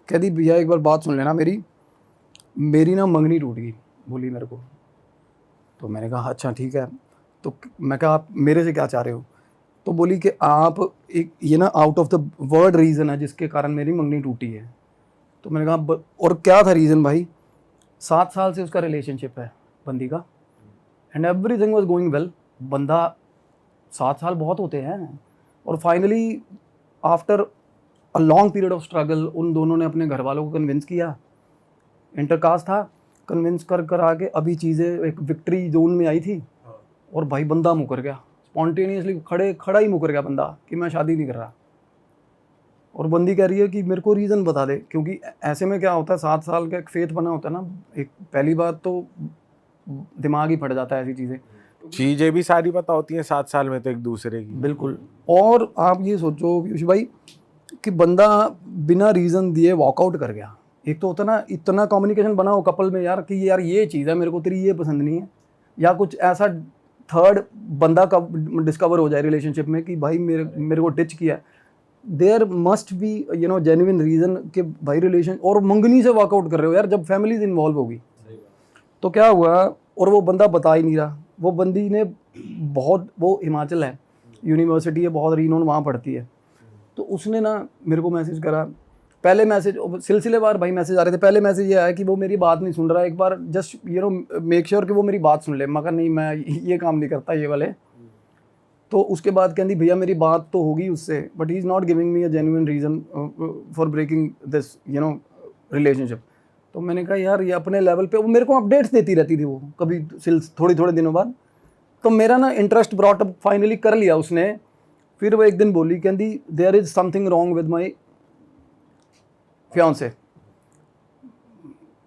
कहती भैया एक बार बात सुन लेना मेरी ना मंगनी टूट गई, बोली मेरे को। तो मैंने कहा अच्छा ठीक है। तो मैं कहा आप मेरे से क्या चाह रहे हो? तो बोली कि आप एक ये ना out of the word reason है जिसके कारण मेरी मंगनी टूटी है। तो मैंने कहा और क्या था रीज़न भाई? 7 साल से उसका रिलेशनशिप है बंदी का, and everything was going well. बंदा 7 साल बहुत होते हैं। और finally after a long period of struggle उन दोनों ने अपने घर वालों को कन्विंस किया, इंटरकास्ट था, कन्विंस कर आके अभी चीज़ें एक विक्ट्री जोन में आई थी। और भाई बंदा मुकर गया स्पॉन्टेनियसली, खड़ा ही मुकर गया बंदा कि मैं शादी नहीं कर रहा। और बंदी कह रही है कि मेरे को रीज़न बता दे, क्योंकि ऐसे में क्या होता है 7 साल का एक फेथ बना होता है ना, एक पहली बात तो दिमाग ही फट जाता है ऐसी चीजें भी सारी पता होती हैं 7 साल में तो एक दूसरे की। बिल्कुल। और आप ये सोचो पीयूष भाई कि बंदा बिना रीज़न दिए वॉकआउट कर गया। एक तो होता ना इतना कम्युनिकेशन बना हो कपल में यार कि यार ये चीज़ है मेरे को तेरी ये पसंद नहीं है, या कुछ ऐसा थर्ड बंदा का डिस्कवर हो जाए रिलेशनशिप में कि भाई मेरे को डिच किया। There must be genuine reason कि भाई रिलेशन, और मंगनी से वॉकआउट कर रहे हो यार जब फैमिलीज इन्वॉल्व होगी। तो क्या हुआ, और वो बंदा बता ही नहीं रहा। वो बंदी ने बहुत, वो हिमाचल है, यूनिवर्सिटी है, बहुत रीनोन वहाँ पढ़ती है। तो उसने ना मेरे को मैसेज करा, पहले मैसेज सिलसिलेवार भाई मैसेज आ रहे थे। पहले मैसेज ये आया कि वो मेरी बात नहीं सुन रहा, एक बार जस्ट मेक श्योर कि वो मेरी बात सुन ले। मगर नहीं, मैं ये काम नहीं करता ये वाले। तो उसके बाद कहती भैया मेरी बात तो होगी उससे, but he is not giving me a genuine reason for breaking this relationship. तो मैंने कहा यार ये अपने लेवल पे, वो मेरे को अपडेट्स देती रहती थी वो कभी थोड़े दिनों बाद। तो मेरा ना इंटरेस्ट ब्रॉट अप फाइनली कर लिया उसने। फिर वो एक दिन बोली, कहती there is something wrong with my fiance,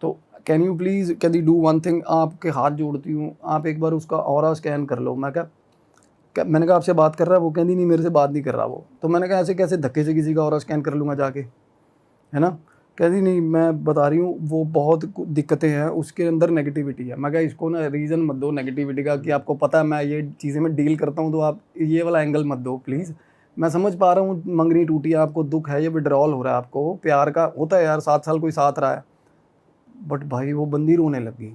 तो कैन यू प्लीज़ कहती डू वन थिंग, आपके हाथ जोड़ती हूँ, आप एक बार उसका ऑरा स्कैन कर लो। मैंने कहा आपसे बात कर रहा है वो? कहती नहीं मेरे से बात नहीं कर रहा वो। तो मैंने कहा ऐसे कैसे धक्के से किसी का ऑरा स्कैन कर लूँगा जाके, है ना? कहती नहीं मैं बता रही हूँ वो बहुत दिक्कतें हैं उसके अंदर, नेगेटिविटी है। मैं कहा इसको ना रीज़न मत दो नेगेटिविटी का कि आपको पता है मैं ये चीज़ें में डील करता हूँ, तो आप ये वाला एंगल मत दो प्लीज़। मैं समझ पा रहा हूँ मंगनी टूटी है, आपको दुख है, ये विड्रॉल हो रहा है, आपको प्यार का होता है यार, 7 साल कोई साथ रहा है। बट भाई वो बंदी रोने लगी,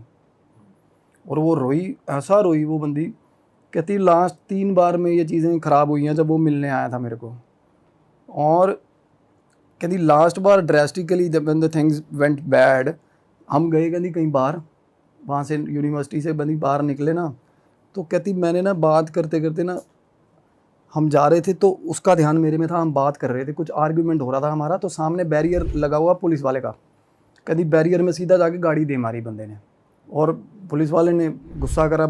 और वो रोई, ऐसा रोई वो बंदी। कहती लास्ट 3 बार में ये चीज़ें ख़राब हुई हैं जब वो मिलने आया था मेरे को। और कहती last bar drastically when the things went bad, हम गए कहती कहीं बाहर, वहाँ से यूनिवर्सिटी से बंदी बाहर निकले ना, तो कहती मैंने ना बात करते करते ना, हम जा रहे थे तो उसका ध्यान मेरे में था, हम बात कर रहे थे, कुछ आर्ग्यूमेंट हो रहा था हमारा, तो सामने बैरियर लगा हुआ पुलिस वाले का। कहती बैरियर में सीधा जाके गाड़ी दे मारी बंदे ने, और पुलिस वाले ने गुस्सा करा,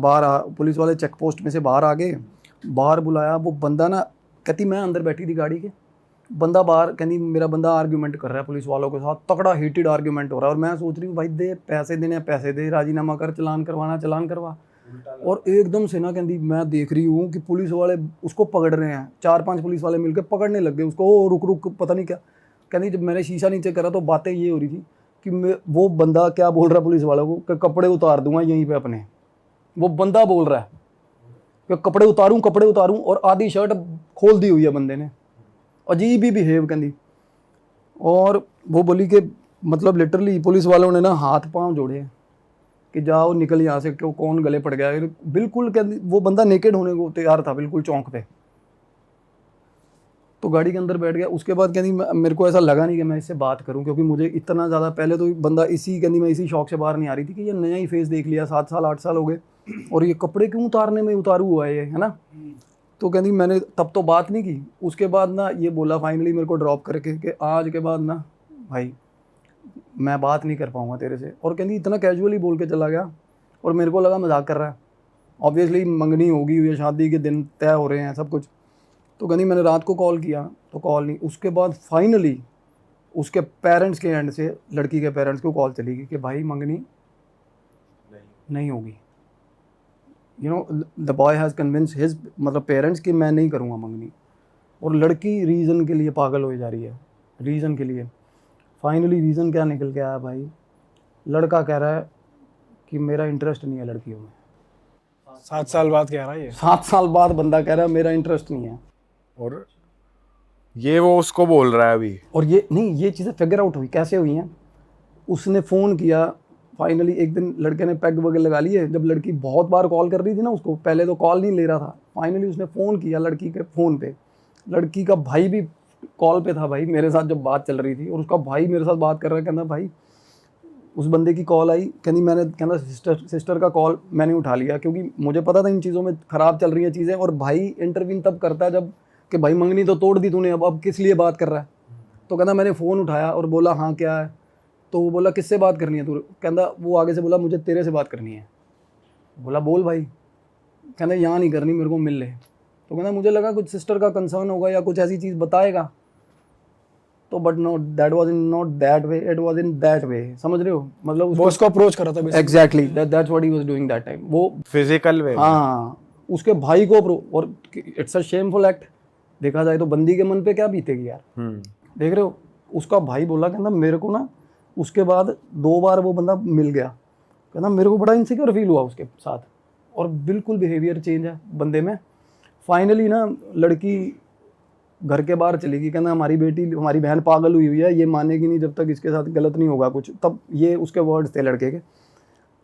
पुलिस वाले चेक पोस्ट में से बाहर आ गए, बाहर बुलाया। वो बंदा ना, कहती मैं अंदर बैठी थी गाड़ी के, बंदा बाहर, कहती मेरा बंदा आर्ग्यूमेंट कर रहा है पुलिस वालों के साथ, तगड़ा हीटेड आर्ग्यूमेंट हो रहा है। और मैं सोच रही हूँ भाई दे पैसे देने पैसे दे, राजीनामा कर, चलान करवाना चलान करवा। और एकदम से ना कहती मैं देख रही हूँ कि पुलिस वाले उसको पकड़ रहे हैं, 4-5 पुलिस वाले मिलकर पकड़ने लग गए उसको। ओ रुक रुक पता नहीं क्या। कहती जब मैंने शीशा नीचे करा तो बातें ये हो रही थी कि वो बंदा क्या बोल रहा है पुलिस वालों को कि कपड़े उतार दूंगा यहीं पे अपने। वो बंदा बोल रहा है कि कपड़े उतारूं, और आधी शर्ट खोल दी हुई है बंदे ने, अजीब ही बिहेव कहती। और वो बोली कि मतलब लिटरली पुलिस वालों ने ना हाथ पांव जोड़े कि जाओ निकल यहाँ से, क्यों कौन गले पड़ गया। बिल्कुल कहती वो बंदा नेकेड होने को तैयार था बिल्कुल चौंक पे। तो गाड़ी के अंदर बैठ गया। उसके बाद कहती मेरे को ऐसा लगा नहीं कि मैं इससे बात करूं, क्योंकि मुझे इतना ज़्यादा, पहले तो बंदा मैं इसी शौक से बाहर नहीं आ रही थी कि ये नया ही फेस देख लिया, 7 साल 8 साल हो गए, और ये कपड़े क्यों उतारने में उतारू हुआ है ये, है ना? तो कहती मैंने तब तो बात नहीं की। उसके बाद ना ये बोला फाइनली मेरे को ड्रॉप करके कि आज के बाद ना भाई मैं बात नहीं कर पाऊंगा तेरे से। और कहती इतना कैजुअली बोल के चला गया, और मेरे को लगा मजाक कर रहा है। ऑब्वियसली मंगनी होगी या शादी के दिन तय हो रहे हैं सब कुछ। तो कहती मैंने रात को कॉल किया तो कॉल नहीं। उसके बाद फाइनली उसके पेरेंट्स के एंड से, लड़की के पेरेंट्स को कॉल चली गई कि भाई मंगनी नहीं होगी। The boy has convince his मतलब पेरेंट्स कि मैं नहीं करूँगा मंगनी। और लड़की रीज़न के लिए पागल हो जा रही है, रीज़न के लिए। फाइनली रीज़न क्या निकल के आया भाई? लड़का कह रहा है कि मेरा इंटरेस्ट नहीं है लड़कियों में। 7 साल बाद कह रहा है ये। 7 साल बाद बंदा कह रहा है मेरा इंटरेस्ट नहीं है। और ये वो उसको बोल रहा है अभी। और ये नहीं, ये चीज़ें फिगर आउट हुई कैसे हुई हैं। उसने फ़ोन किया, फाइनली एक दिन लड़के ने पैग वगैरह लगा लिए। जब लड़की बहुत बार कॉल कर रही थी ना उसको, पहले तो कॉल नहीं ले रहा था, फाइनली उसने फ़ोन किया लड़की के फ़ोन पे। लड़की का भाई भी कॉल पे था भाई मेरे साथ जब बात चल रही थी, और उसका भाई मेरे साथ बात कर रहा है। कहना भाई उस बंदे की कॉल आई, कहना सिस्टर का कॉल मैंने उठा लिया, क्योंकि मुझे पता था इन चीज़ों में ख़राब चल रही हैं चीज़ें। और भाई इंटरवीन तब करता है जब कि भाई मंगनी तो तोड़ दी तूने, अब किस लिए बात कर रहा है। तो कहना मैंने फ़ोन उठाया और बोला हाँ क्या है। तो वो बोला किससे बात करनी है तू। कहना वो आगे से बोला मुझे तेरे से बात करनी है। बोला बोल भाई। कहना यहाँ नहीं करनी, मेरे को मिल ले। तो कहना मुझे लगा कुछ सिस्टर का कंसर्न होगा या कुछ ऐसी चीज़ बताएगा। तो but no, that was in not that way, it was in that way. समझ रहे हो, मतलब वो उसको अप्रोच करा था exactly that's what he was doing that time. वो फिजिकल वे। हाँ, उसके भाई को और इट्स अ शेमफुल एक्ट। देखा जाए तो बंदी के मन पे क्या बीतेगी यार। देख रहे हो, उसका भाई बोला कहना मेरे को ना उसके बाद 2 बार वो बंदा मिल गया। कहना मेरे को बड़ा इनसिक्योर फील हुआ उसके साथ, और बिल्कुल बिहेवियर चेंज है बंदे में। फाइनली ना लड़की घर के बाहर चली गई। कहना हमारी बेटी, हमारी बहन पागल हुई है, ये मानेगी नहीं जब तक इसके साथ गलत नहीं होगा कुछ। तब ये उसके वर्ड्स थे लड़के के।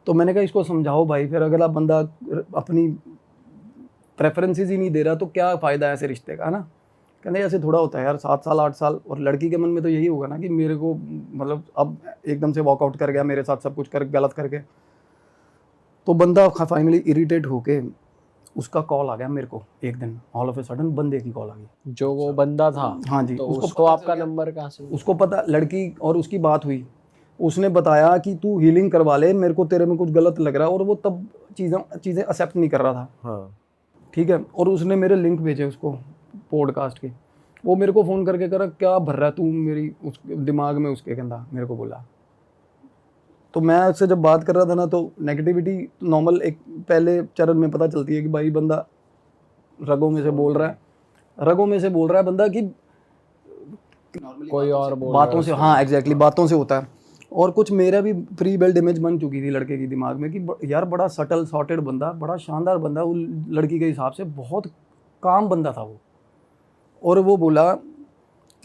तो मैंने कहा इसको समझाओ भाई, फिर अगर आप बंदा अपनी प्रेफरेंसेस ही नहीं दे रहा तो क्या फ़ायदा है ऐसे रिश्ते का, है ना। कहते ऐसे थोड़ा होता है यार, 7 साल 8 साल। और लड़की के मन में तो यही होगा ना कि मेरे को मतलब अब एकदम से वॉकआउट कर गया मेरे साथ, सब कुछ कर गलत करके। तो बंदा फाइनली इरिटेट होके, उसका कॉल आ गया मेरे को एक दिन, ऑल ऑफ ए सडन बंदे की कॉल आ गई। जो वो बंदा था, हाँ जी, तो उसको उसको आपका नंबर कहाँ से? उसको पता, लड़की और उसकी बात हुई। उसने बताया कि तू हीलिंग करवा ले, मेरे को तेरे में कुछ गलत लग रहा है। और वो तब चीज़ें एक्सेप्ट नहीं कर रहा था। हाँ। ठीक है, और उसने मेरे लिंक भेजे उसको पॉडकास्ट के। वो मेरे को फ़ोन करके करा क्या भर रहा है तू मेरी उस दिमाग में, उसके कहना मेरे को बोला। तो मैं उससे जब बात कर रहा था ना, तो नेगेटिविटी नॉर्मल एक पहले चरण में पता चलती है कि भाई बंदा रगों में से बोल रहा है, रगों में से बोल रहा है बंदा कि कोई और बोल बातों से, हाँ एग्जैक्टली बातों से होता है। और कुछ मेरा भी प्री बिल्ड इमेज बन चुकी थी लड़के के दिमाग में कि यार बड़ा सटल सॉर्टेड बंदा, बड़ा शानदार बंदा, वो लड़की के हिसाब से बहुत काम बंदा था वो। और वो बोला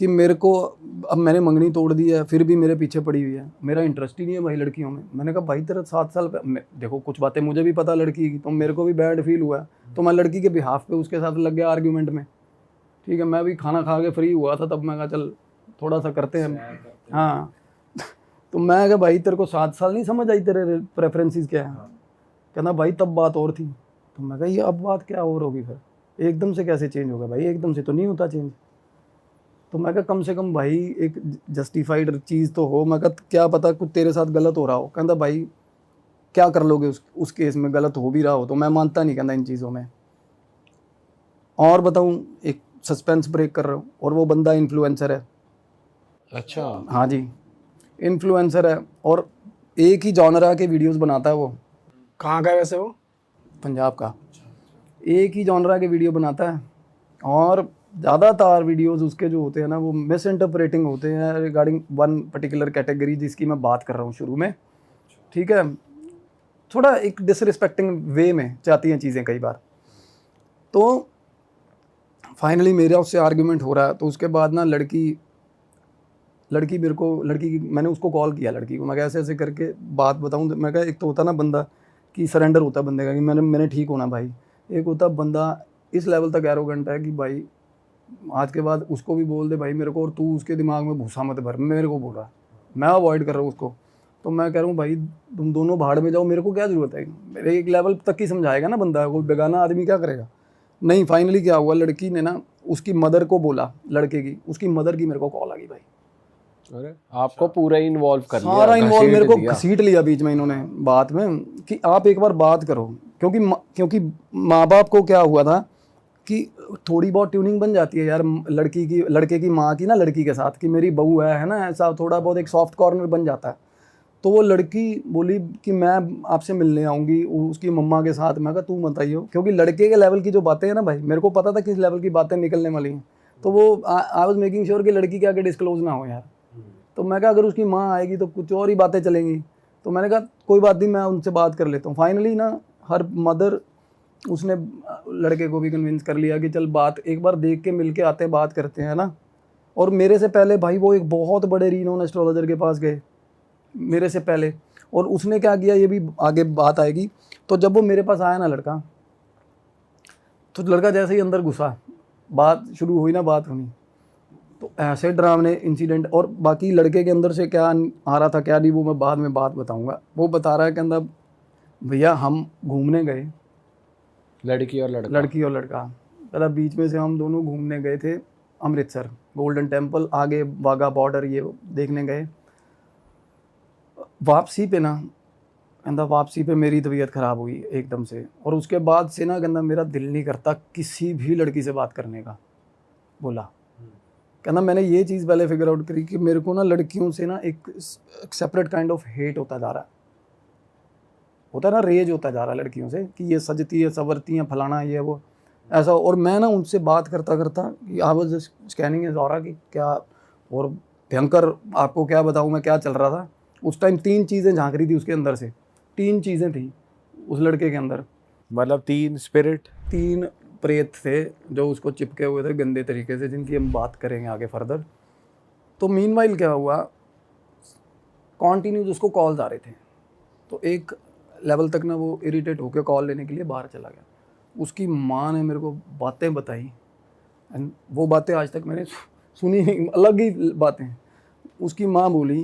कि मेरे को अब मैंने मंगनी तोड़ दी है, फिर भी मेरे पीछे पड़ी हुई है, मेरा इंटरेस्ट ही नहीं है भाई लड़कियों में। मैंने कहा भाई तेरा 7 साल देखो कुछ बातें मुझे भी पता लड़की की, तो मेरे को भी बैड फील हुआ है। तो मैं लड़की के बिहाफ पे उसके साथ लग गया आर्ग्यूमेंट में। ठीक है, मैं भी खाना खा के फ्री हुआ था तब, मैं कहा चल थोड़ा सा करते हैं। हाँ तो मैं कहा भाई तेरे को 7 साल नहीं समझ आई, तेरे प्रेफरेंसेस क्या है। कहना भाई तब बात और थी। तो मैं कहा ये अब बात क्या और होगी, फिर एकदम से कैसे चेंज होगा भाई, एकदम से तो नहीं होता चेंज। तो मैं कहा कम से कम भाई एक जस्टिफाइड चीज़ तो हो। मैं कहा क्या पता कुछ तेरे साथ गलत हो रहा हो। कहता भाई क्या कर लोगे उस केस में, गलत हो भी रहा हो तो। मैं मानता नहीं कहता इन चीज़ों में। और बताऊं, एक सस्पेंस ब्रेक कर रहा हूँ, और वो बंदा इन्फ्लुएंसर है। अच्छा, हाँ जी, इन्फ्लुएंसर है, और एक ही जॉनरा के वीडियोस बनाता है वो। कहाँ का है वैसे वो? पंजाब का। एक ही जॉनरा के वीडियो बनाता है, और ज़्यादातर वीडियोस उसके जो होते हैं ना, वो मिस इंटरप्रेटिंग होते हैं रिगार्डिंग वन पर्टिकुलर कैटेगरी जिसकी मैं बात कर रहा हूँ शुरू में। ठीक है, थोड़ा एक डिसरिस्पेक्टिंग वे में जाती हैं चीज़ें कई बार। तो फाइनली मेरा उससे आर्ग्यूमेंट हो रहा है। तो उसके बाद ना लड़की मेरे को, मैंने उसको कॉल किया लड़की को। मैं ऐसे ऐसे करके बात बताऊं। मैं कहा एक तो होता ना बंदा कि सरेंडर होता है बंदे का कि मैंने ठीक होना भाई। एक होता बंदा इस लेवल तक एरोगेंट है कि भाई आज के बाद उसको भी बोल दे भाई मेरे को, और तू उसके दिमाग में भूसा मत भर, मेरे को बोल रहा है, मैं अवॉइड कर रहा हूँ उसको। तो मैं कह रहा हूँ भाई तुम दोनों भाड़ में जाओ, मेरे को क्या ज़रूरत है। मेरे एक लेवल तक ही समझाएगा ना बंदा, कोई बेगाना आदमी क्या करेगा। नहीं, फाइनली क्या हुआ, लड़की ने ना उसकी मदर को बोला, लड़के की, उसकी मदर की मेरे को कॉल आ गई भाई। अरे आपको पूरा ही इन्वॉल्व कर लिया, सारा इन्वॉल्व, मेरे को दिया। घसीट लिया बीच में इन्होंने बात में कि आप एक बार बात करो। क्योंकि माँ बाप को क्या हुआ था कि थोड़ी बहुत ट्यूनिंग बन जाती है यार लड़के की माँ की ना लड़की के साथ, कि मेरी बहू है ना, ऐसा थोड़ा बहुत एक सॉफ्ट कॉर्नर बन जाता है। तो वो लड़की बोली कि मैं आपसे मिलने आऊँगी उसकी मम्मा के साथ। मैं कहा तू मत आइयो, क्योंकि लड़के के लेवल की जो बातें हैं ना भाई, मेरे को पता था किस लेवल की बातें निकलने वाली हैं। तो वो आई वाज मेकिंग श्योर कि लड़की के आगे डिस्क्लोज ना हो यार। तो मैं कहा अगर उसकी माँ आएगी तो कुछ और ही बातें चलेंगी। तो मैंने कहा कोई बात नहीं, मैं उनसे बात कर लेता हूँ। फाइनली ना हर मदर, उसने लड़के को भी कन्विंस कर लिया कि चल बात एक बार देख के मिल के आते हैं, बात करते हैं ना। और मेरे से पहले भाई वो एक बहुत बड़े रीनोन एस्ट्रोलॉजर के पास गए मेरे से पहले, और उसने क्या किया ये भी आगे बात आएगी। तो जब वो मेरे पास आया ना लड़का, तो लड़का जैसे ही अंदर घुसा, बात शुरू हुई ना, बात हुई, तो ऐसे डरावने इंसिडेंट। और बाकी लड़के के अंदर से क्या आ रहा था क्या नहीं, वो मैं बाद में बात बताऊंगा। वो बता रहा है कि अंदर भैया हम घूमने गए, लड़की और लड़का। लड़की और लड़का, कहता बीच में से हम दोनों घूमने गए थे अमृतसर, गोल्डन टेम्पल, आगे वाघा बॉर्डर ये देखने गए। वापसी पे ना, कहता वापसी पे मेरी तबीयत ख़राब हुई एकदम से, और उसके बाद से ना कहता मेरा दिल नहीं करता किसी भी लड़की से बात करने का। बोला कहता मैंने ये चीज़ पहले फिगर आउट करी कि मेरे को ना लड़कियों से ना एक सेपरेट काइंड ऑफ हेट होता जा रहा है, होता है ना, रेज होता जा रहा है लड़कियों से कि ये सजती है, संवरती हैं, फलाना ये वो ऐसा। और मैं ना उनसे बात करता करता I was just scanning is aura कि क्या, और भयंकर आपको क्या बताऊँ मैं क्या चल रहा था उस टाइम। 3 चीज़ें झांक रही थी उसके अंदर से, 3 चीज़ें थी उस लड़के के अंदर। मतलब 3 स्पिरिट, 3 प्रेत थे जो उसको चिपके हुए थे गंदे तरीके से, जिनकी हम बात करेंगे आगे फर्दर। तो मीनवाइल क्या हुआ, कॉन्टीन्यूज उसको कॉल्स आ रहे थे। तो एक लेवल तक ना वो इरिटेट होकर कॉल लेने के लिए बाहर चला गया। उसकी माँ ने मेरे को बातें बताई, एंड वो बातें आज तक मैंने सुनी नहीं, अलग ही बातें। उसकी माँ बोली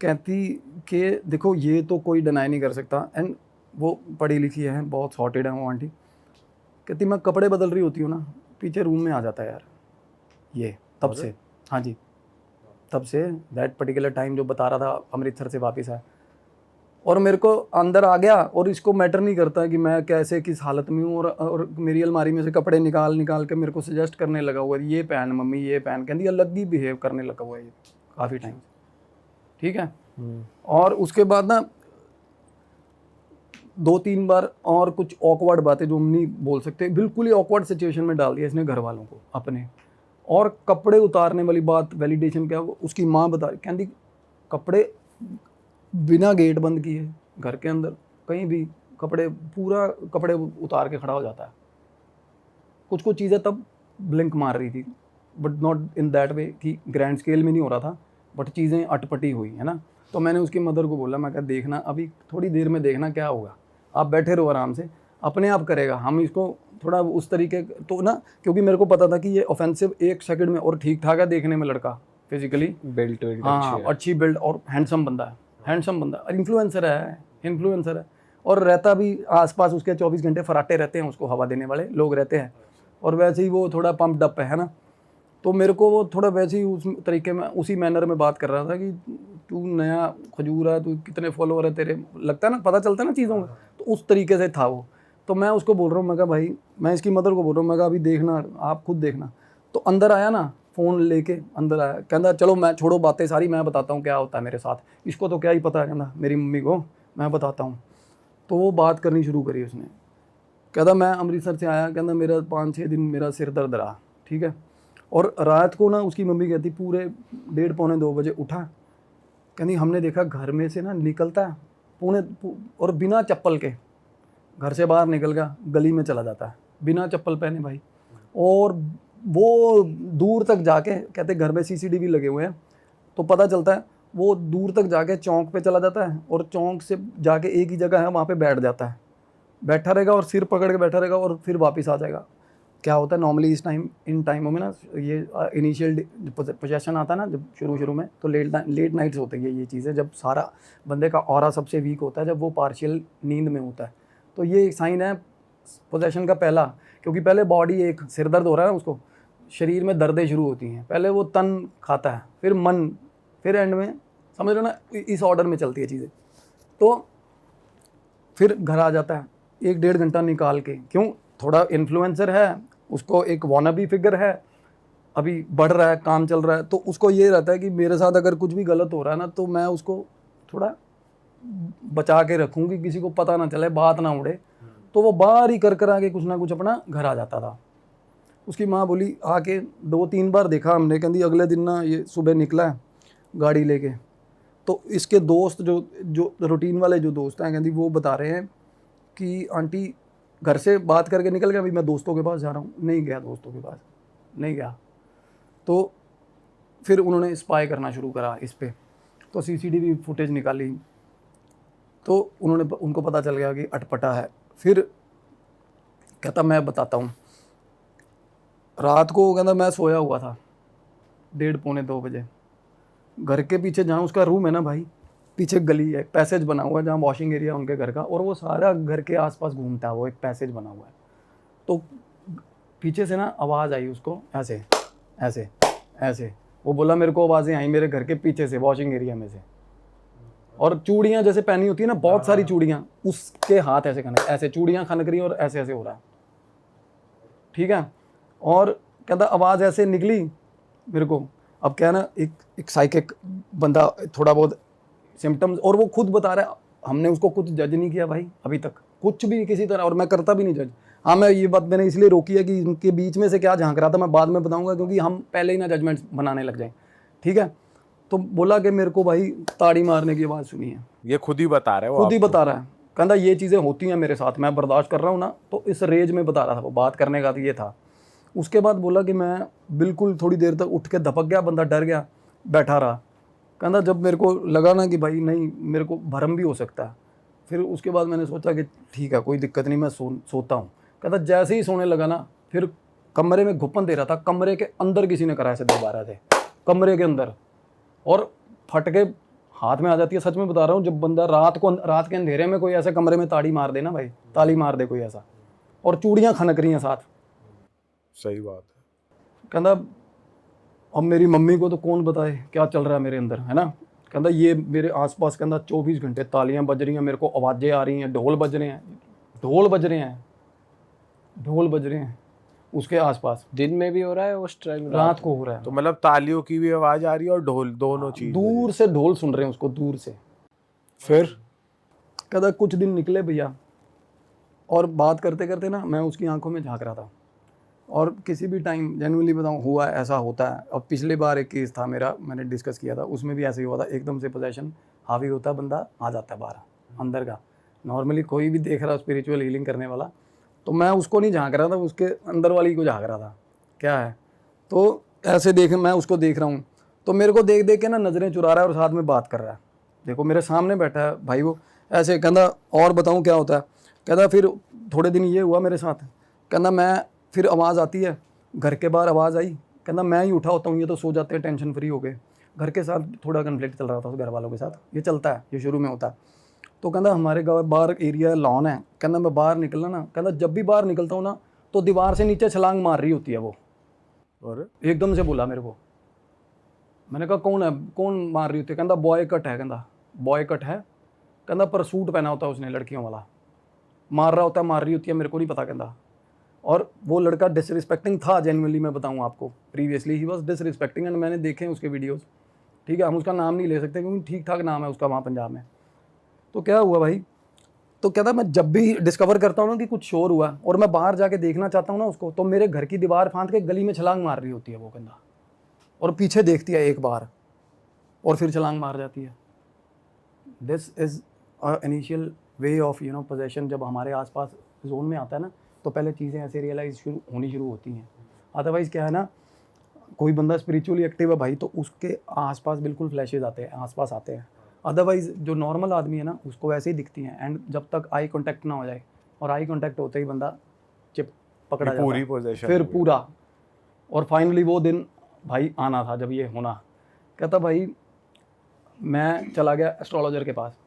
कहती कि देखो ये तो कोई डिनाई नहीं कर सकता, एंड वो पढ़ी लिखी है, बहुत सॉर्टेड है वो आंटी। कहती मैं कपड़े बदल रही होती हूँ ना, पीछे रूम में आ जाता है यार ये, तब से। हाँ जी, तब से दैट पर्टिकुलर टाइम जो बता रहा था अमृतसर से वापस आया, और मेरे को अंदर आ गया। और इसको मैटर नहीं करता कि मैं कैसे किस हालत में हूँ, और मेरी अलमारी में से कपड़े निकाल के मेरे को सजेस्ट करने लगा हुआ है, ये पहन मम्मी ये पहन, कहती अलग ही बिहेव करने लगा हुआ है ये काफ़ी टाइम। ठीक है। और उसके बाद ना 2-3 बार और कुछ ऑकवर्ड बातें जो हम नहीं बोल सकते, बिल्कुल ही ऑकवर्ड सिचुएशन में डाल दिया इसने घर वालों को अपने। और कपड़े उतारने वाली बात, वैलिडेशन क्या, उसकी माँ बता रही, कहती कपड़े बिना गेट बंद किए घर के अंदर कहीं भी कपड़े, पूरा कपड़े उतार के खड़ा हो जाता है। कुछ चीज़ें तब ब्लिंक मार रही थी, बट नॉट इन दैट वे कि ग्रैंड स्केल में नहीं हो रहा था, बट चीज़ें अटपटी हुई है ना। तो मैंने उसकी मदर को बोला, मैं कहा देखना अभी थोड़ी देर में देखना क्या होगा, आप बैठे रहो आराम से, अपने आप करेगा। हम इसको थोड़ा उस तरीके तो ना, क्योंकि मेरे को पता था कि ये ऑफेंसिव 1 सेकंड में, और ठीक ठाक है देखने में लड़का, फिजिकली बिल्ट हाँ अच्छी बिल्ड और हैंडसम बंदा है, हैंडसम बंदा, इन्फ्लुएंसर है, और रहता भी आसपास उसके 24 घंटे फराटे रहते हैं, उसको हवा देने वाले लोग रहते हैं। और वैसे ही वो थोड़ा पंप्ड अप है ना। तो मेरे को वो थोड़ा वैसे ही उस तरीके में, उसी मैनर में बात कर रहा था कि तू नया खजूर है, तू कितने फॉलोअर है तेरे, लगता है ना, पता चलता है ना चीज़ों का। तो उस तरीके से था वो। तो मैं उसको बोल रहा हूँ, मैं कहा भाई, मैं इसकी मदर को बोल रहा हूँ, मैं कहा अभी देखना, आप खुद देखना। तो अंदर आया ना, फ़ोन लेके अंदर आया, कहता चलो मैं छोड़ो बातें सारी, मैं बताता हूँ क्या होता है मेरे साथ, इसको तो क्या ही पता है, कहता मेरी मम्मी को मैं बताता हूँ। तो वो बात करनी शुरू करी उसने, कहता मैं अमृतसर से आया, कहता मेरा 5-6 दिन मेरा सिर दर्द रहा। ठीक है। और रात को ना उसकी मम्मी कहती पूरे 1:30-2 बजे उठा, कहती हमने देखा घर में से ना निकलता है और बिना चप्पल के घर से बाहर निकल गया, गली में चला जाता है बिना चप्पल पहने भाई। और वो दूर तक जाके, कहते घर में CCTV लगे हुए हैं, तो पता चलता है वो दूर तक जाके चौक पे चला जाता है, और चौक से जाके एक ही जगह है वहाँ पे बैठ जाता है, बैठा रहेगा और सिर पकड़ के बैठा रहेगा, और फिर वापस आ जाएगा। क्या होता है नॉर्मली इन टाइमों में ना, ये इनिशियल पोजेशन आता है ना जब शुरू में, तो लेट नाइट्स होती है ये चीज़ें, जब सारा बंदे का ऑरा सबसे वीक होता है, जब वो पार्शियल नींद में होता है। तो ये एक साइन है पोजेशन का पहला, क्योंकि पहले बॉडी, एक सिर दर्द हो रहा है ना उसको, शरीर में दर्दें शुरू होती हैं, पहले वो तन खाता है, फिर मन, फिर एंड में, समझ रहे हो ना, इस ऑर्डर में चलती है चीज़ें। तो फिर घर आ जाता है 1-1.5 घंटा निकाल के, क्यों, थोड़ा इन्फ्लुएंसर है, उसको एक वानाबी फिगर है, अभी बढ़ रहा है, काम चल रहा है, तो उसको ये रहता है कि मेरे साथ अगर कुछ भी गलत हो रहा है ना, तो मैं उसको थोड़ा बचा के रखूँगी, किसी को पता ना चले, बात ना उड़े। तो वो बाहर ही कर आके कुछ ना कुछ अपना घर आ जाता था। उसकी माँ बोली आके 2-3 बार देखा हमने, कहती अगले दिन ना ये सुबह निकला है गाड़ी लेके, तो इसके दोस्त जो रूटीन वाले जो दोस्त हैं, कहती वो बता रहे हैं कि आंटी घर से बात करके निकल गया, अभी मैं दोस्तों के पास जा रहा हूँ, नहीं गया दोस्तों के पास, नहीं गया। तो फिर उन्होंने स्पाई करना शुरू करा इस पे, तो सीसीटीवी फुटेज निकाली, तो उनको पता चल गया कि अटपटा है। फिर कहता मैं बताता हूँ, रात को कहता मैं सोया हुआ था 1:30 पौने 2 बजे, घर के पीछे जहाँ उसका रूम है ना भाई, पीछे गली है, पैसेज बना हुआ है जहाँ वॉशिंग एरिया उनके घर का, और वो सारा घर के आसपास घूमता है, वो एक पैसेज बना हुआ है। तो पीछे से ना आवाज़ आई उसको, ऐसे ऐसे ऐसे, वो बोला मेरे को आवाज़ें आई मेरे घर के पीछे से, वॉशिंग एरिया में से, और चूड़ियाँ जैसे पहनी होती है ना, बहुत सारी चूड़ियाँ, उसके हाथ ऐसे खनक, ऐसे चूड़ियाँ खनक रही और ऐसे ऐसे हो रहा है, ठीक है। और कहता आवाज़ ऐसे निकली मेरे को, अब क्या है ना, एक साइकिक बंदा, थोड़ा बहुत सिम्टम्स, और वो खुद बता रहा है, हमने उसको कुछ जज नहीं किया भाई अभी तक, कुछ भी किसी तरह, और मैं करता भी नहीं जज। हाँ, मैं ये बात मैंने इसलिए रोकी है कि इनके बीच में से क्या झांक रहा था मैं बाद में बताऊंगा, क्योंकि हम पहले ही ना जजमेंट बनाने लग जाएं, ठीक है। तो बोला कि मेरे को भाई ताड़ी मारने की आवाज़ सुनी है, ये खुद ही बता रहा है, खुद ही बता रहा है, कहता ये चीज़ें होती हैं मेरे साथ, मैं बर्दाश्त कर रहा हूँ ना, तो इस रेंज में बता रहा था वो, बात करने का तो ये था। उसके बाद बोला कि मैं बिल्कुल थोड़ी देर तक उठ के धपक गया, बंदा डर गया, बैठा रहा। कहता जब मेरे को लगा ना कि भाई नहीं, मेरे को भरम भी हो सकता है, फिर उसके बाद मैंने सोचा कि ठीक है कोई दिक्कत नहीं, मैं सोता हूँ। कहता जैसे ही सोने लगा ना, फिर कमरे में घुपन दे रहा था, कमरे के अंदर किसी ने कराया से 12 थे कमरे के अंदर, और फटके हाथ में आ जाती है, सच में बता रहा हूँ। जब बंदा रात के अंधेरे में कोई ऐसे कमरे में ताड़ी मार दे ना भाई, ताली मार दे कोई ऐसा, और चूड़ियाँ खनक रही हैं साथ, सही बात है। कहता अब मेरी मम्मी को तो कौन बताए क्या चल रहा है मेरे अंदर, है ना। कहता ये मेरे आसपास, कहता 24 घंटे तालियां बज रही हैं, मेरे को आवाज़ें आ रही हैं, ढोल बज रहे हैं, ढोल बज रहे हैं, ढोल बज रहे हैं उसके आसपास। दिन में भी हो रहा है उस टाइम, रात को हो रहा है, तो मतलब तालियों की भी आवाज आ रही है और ढोल, दोनों चीज दूर से ढोल सुन रहे हैं उसको, दूर से। फिर कहता कुछ दिन निकले भैया, और बात करते करते ना मैं उसकी आंखों में झांक रहा था, और किसी भी टाइम जेन्युइनली बताऊं हुआ है, ऐसा होता है। और पिछली बार एक केस था मेरा, मैंने डिस्कस किया था, उसमें भी ऐसे ही हुआ था, एकदम से पोजेशन हावी होता है, बंदा आ जाता है बाहर अंदर का। नॉर्मली कोई भी देख रहा स्पिरिचुअल हीलिंग करने वाला, तो मैं उसको नहीं झांक रहा था, उसके अंदर वाली को झांक रहा था क्या है। तो ऐसे मैं उसको देख रहा हूँ, तो मेरे को देख देख के ना नज़रें चुरा रहा है और साथ में बात कर रहा है। देखो मेरे सामने बैठा है भाई वो, ऐसे कहता और बताऊँ क्या होता है। कहता फिर थोड़े दिन ये हुआ मेरे साथ, कहता मैं फिर आवाज़ आती है, घर के बाहर आवाज़ आई, कहता मैं ही उठा होता हूँ, ये तो सो जाते हैं टेंशन फ्री हो गए। घर के साथ थोड़ा कन्फ्लिक्ट चल रहा था, उस घर वालों के साथ, ये चलता है, ये शुरू में होता है। तो कहता हमारे गाँव बाहर एरिया लॉन है, कहता मैं बाहर निकलना ना, कहता जब भी बाहर निकलता हूँ ना, तो दीवार से नीचे छलांग मार रही होती है वो, और एकदम से बोला मेरे को। मैंने कहा कौन है, कौन मार रही होती है। कहता बॉय कट है, कहता बॉय कट है, कहता पर सूट पहना होता है उसने लड़कियों वाला, मार रहा होता है, मार रही होती है, मेरे को नहीं पता। कहता और वो लड़का डिसरिस्पेक्टिंग था, जेन्युइनली मैं बताऊं आपको, previously he was disrespecting, and मैंने देखे उसके वीडियोस, ठीक है। हम उसका नाम नहीं ले सकते क्योंकि ठीक ठाक नाम है उसका वहाँ पंजाब में। तो क्या हुआ भाई, तो कहता मैं जब भी डिस्कवर करता हूँ ना कि कुछ शोर हुआ और मैं बाहर जाके देखना चाहता हूँ ना उसको, तो मेरे घर की दीवार फांद के गली में छलांग मार रही होती है वो, कहता, और पीछे देखती है एक बार और फिर छलांग मार जाती है। This is initial way of possession. जब हमारे आसपास जोन में आता है ना, तो पहले चीज़ें ऐसे रियलाइज होनी शुरू होती हैं। अदरवाइज़ क्या है ना, कोई बंदा स्पिरिचुअली एक्टिव है भाई, तो उसके आसपास बिल्कुल फ्लैशेज आते हैं, आसपास आते हैं। अदरवाइज़ जो नॉर्मल आदमी है ना, उसको वैसे ही दिखती हैं, एंड जब तक आई कांटेक्ट ना हो जाए, और आई कांटेक्ट होते ही बंदा चिप पकड़ा जाता है, पूरी पोजीशन फिर पूरा। और फाइनली वो दिन भाई आना था जब ये होना। कहता भाई मैं चला गया एस्ट्रोलॉजर के पास,